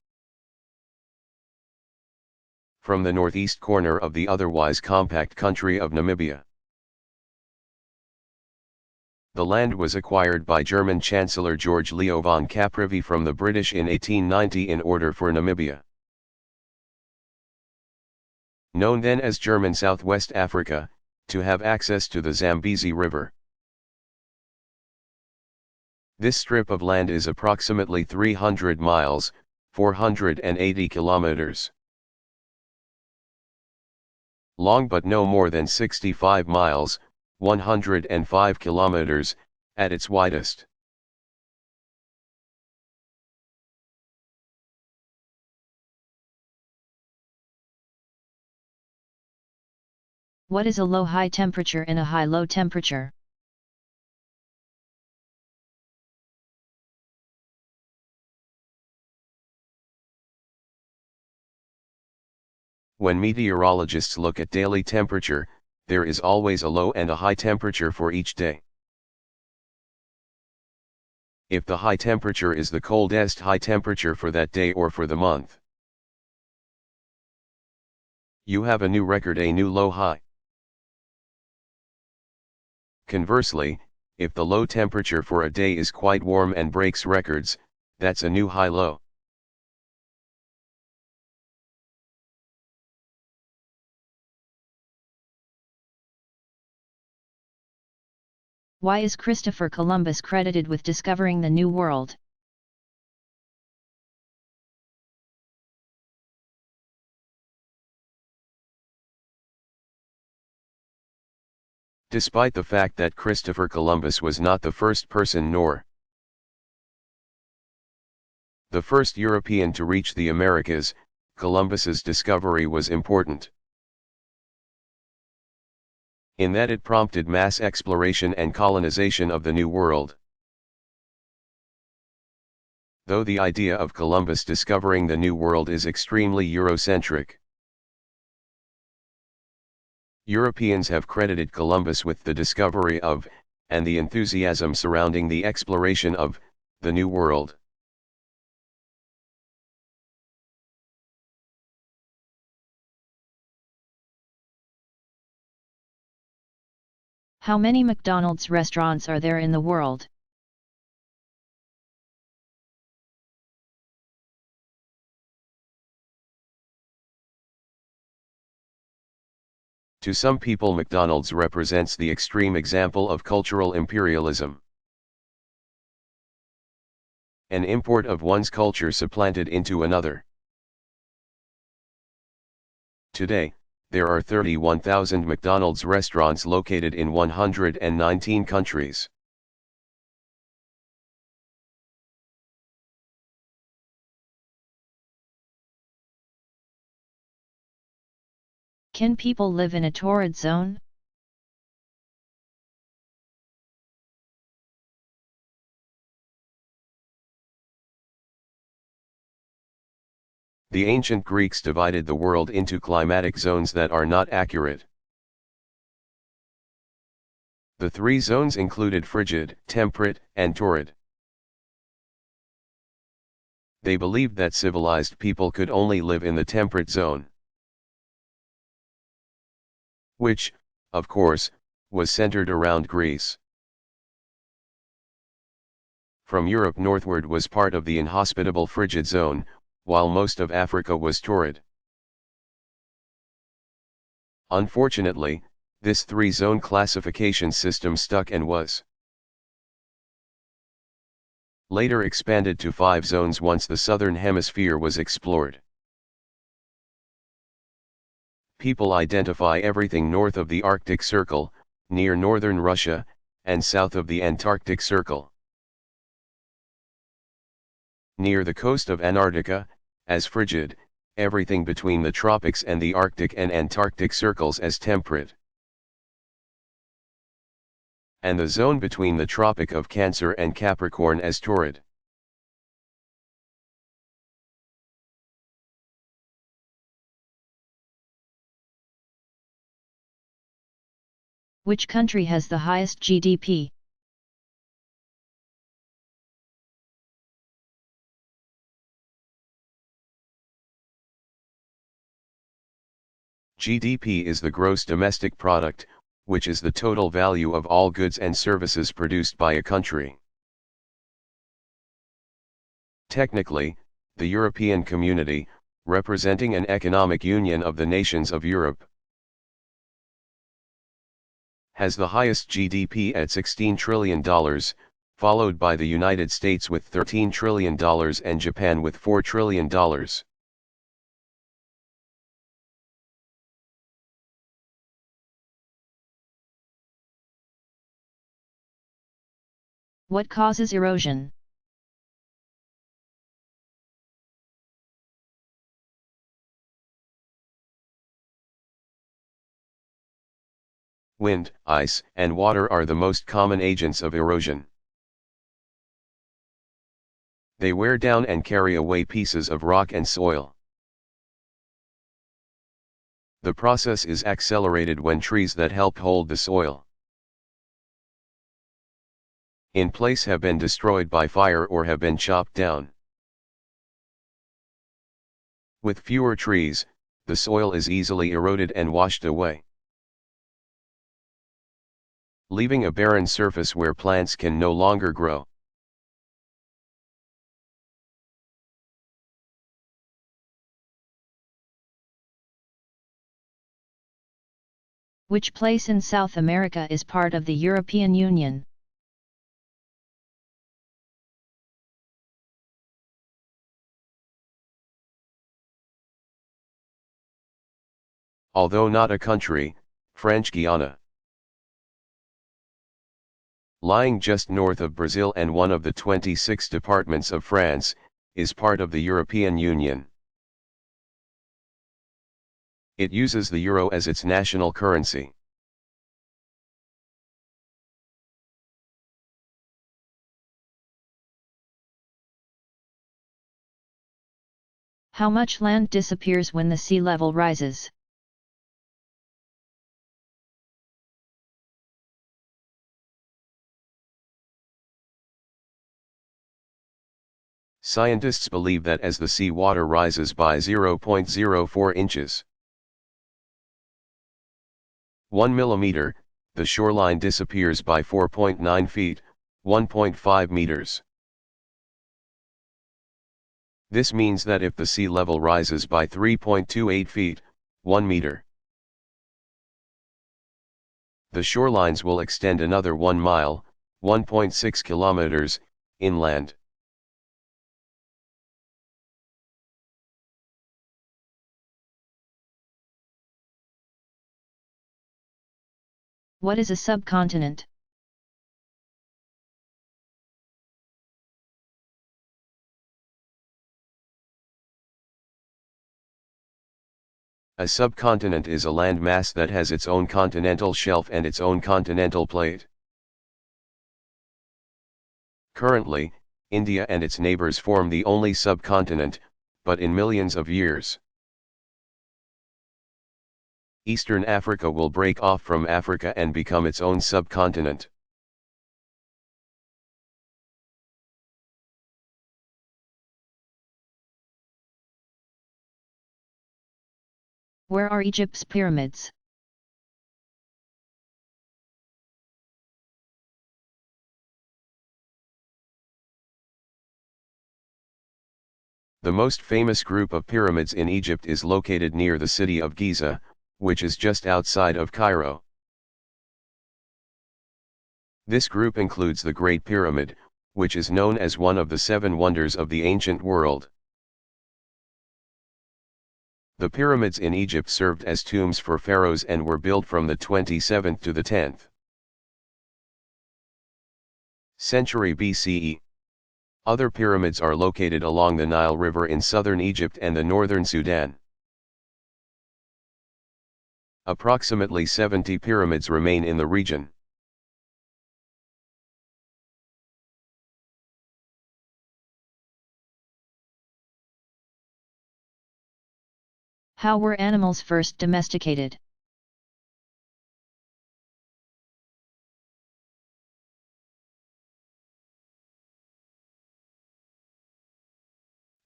from the northeast corner of the otherwise compact country of Namibia. The land was acquired by German Chancellor George Leo von Caprivi from the British in 1890 in order for Namibia, known then as German Southwest Africa, to have access to the Zambezi River. This strip of land is approximately 300 miles, 480 kilometers long but no more than 65 miles, 105 kilometers, at its widest. What is a low-high temperature and a high-low temperature? When meteorologists look at daily temperature, there is always a low and a high temperature for each day. If the high temperature is the coldest high temperature for that day or for the month, you have a new record, a new low high. Conversely, if the low temperature for a day is quite warm and breaks records, that's a new high low. Why is Christopher Columbus credited with discovering the New World? Despite the fact that Christopher Columbus was not the first person nor the first European to reach the Americas, Columbus's discovery was important in that it prompted mass exploration and colonization of the New World. Though the idea of Columbus discovering the New World is extremely Eurocentric, Europeans have credited Columbus with the discovery of, and the enthusiasm surrounding the exploration of, the New World. How many McDonald's restaurants are there in the world? To some people, McDonald's represents the extreme example of cultural imperialism. An import of one's culture supplanted into another. Today, there are 31,000 McDonald's restaurants located in 119 countries. Can people live in a torrid zone? The ancient Greeks divided the world into climatic zones that are not accurate. The three zones included frigid, temperate, and torrid. They believed that civilized people could only live in the temperate zone, which, of course, was centered around Greece. From Europe northward was part of the inhospitable frigid zone, while most of Africa was torrid. Unfortunately, this three-zone classification system stuck and was later expanded to 5 zones once the southern hemisphere was explored. People identify everything north of the Arctic Circle, near northern Russia, and south of the Antarctic Circle. Near the coast of Antarctica, as frigid, everything between the tropics and the Arctic and Antarctic circles as temperate. And the zone between the Tropic of Cancer and Capricorn as torrid. Which country has the highest GDP? GDP is the gross domestic product, which is the total value of all goods and services produced by a country. Technically, the European Community, representing an economic union of the nations of Europe, has the highest GDP at $16 trillion, followed by the United States with $13 trillion and Japan with $4 trillion. What causes erosion? Wind, ice, and water are the most common agents of erosion. They wear down and carry away pieces of rock and soil. The process is accelerated when trees that help hold the soil in place have been destroyed by fire or have been chopped down. With fewer trees, the soil is easily eroded and washed away, leaving a barren surface where plants can no longer grow. Which place in South America is part of the European Union? Although not a country, French Guiana, lying just north of Brazil and one of the 26 departments of France, is part of the European Union. It uses the euro as its national currency. How much land disappears when the sea level rises? Scientists believe that as the sea water rises by 0.04 inches, 1 millimeter, the shoreline disappears by 4.9 feet, 1.5 meters. This means that if the sea level rises by 3.28 feet, 1 meter, the shorelines will extend another 1 mile, 1.6 kilometers, inland. What is a subcontinent? A subcontinent is a land mass that has its own continental shelf and its own continental plate. Currently, India and its neighbors form the only subcontinent, but in millions of years, Eastern Africa will break off from Africa and become its own subcontinent. Where are Egypt's pyramids? The most famous group of pyramids in Egypt is located near the city of Giza, which is just outside of Cairo. This group includes the Great Pyramid, which is known as one of the 7 wonders of the ancient world. The pyramids in Egypt served as tombs for pharaohs and were built from the 27th to the 10th century BCE. Other pyramids are located along the Nile River in southern Egypt and the northern Sudan. Approximately 70 pyramids remain in the region. How were animals first domesticated?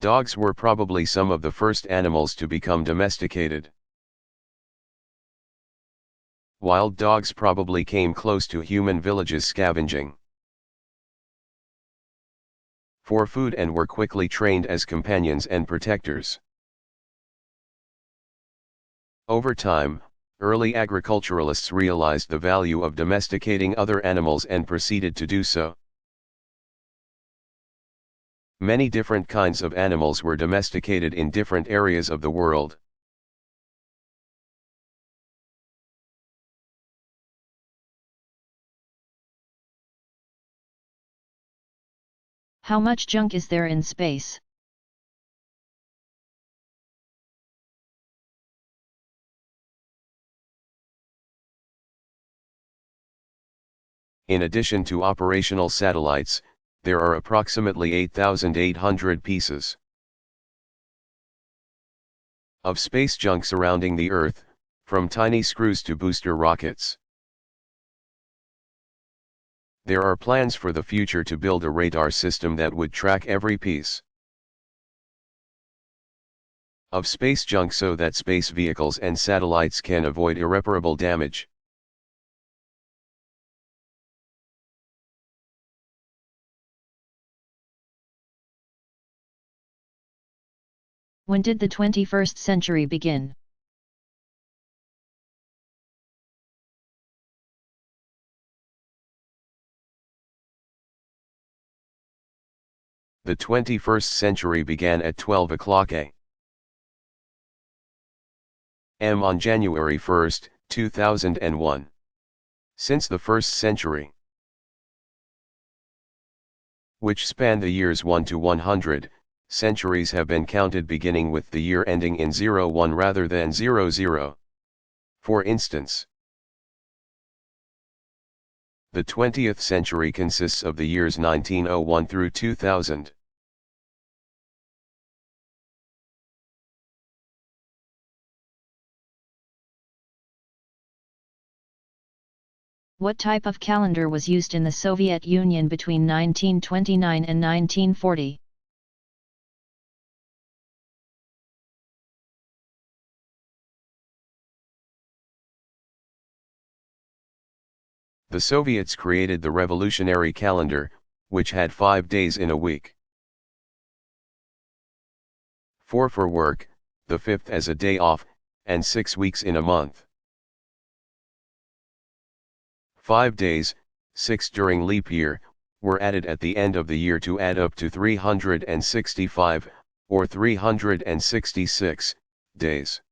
Dogs were probably some of the first animals to become domesticated. Wild dogs probably came close to human villages scavenging for food and were quickly trained as companions and protectors. Over time, early agriculturalists realized the value of domesticating other animals and proceeded to do so. Many different kinds of animals were domesticated in different areas of the world. How much junk is there in space? In addition to operational satellites, there are approximately 8,800 pieces of space junk surrounding the Earth, from tiny screws to booster rockets. There are plans for the future to build a radar system that would track every piece of space junk so that space vehicles and satellites can avoid irreparable damage. When did the 21st century begin? The 21st century began at 12 o'clock a.m. on January 1, 2001. Since the 1st century, which spanned the years 1 to 100, centuries have been counted beginning with the year ending in 01 rather than 00. For instance, the 20th century consists of the years 1901 through 2000. What type of calendar was used in the Soviet Union between 1929 and 1940? The Soviets created the revolutionary calendar, which had 5 days in a week. 4 for work, the 5th as a day off, and 6 weeks in a month. 5 days, 6 during leap year, were added at the end of the year to add up to 365, or 366, days.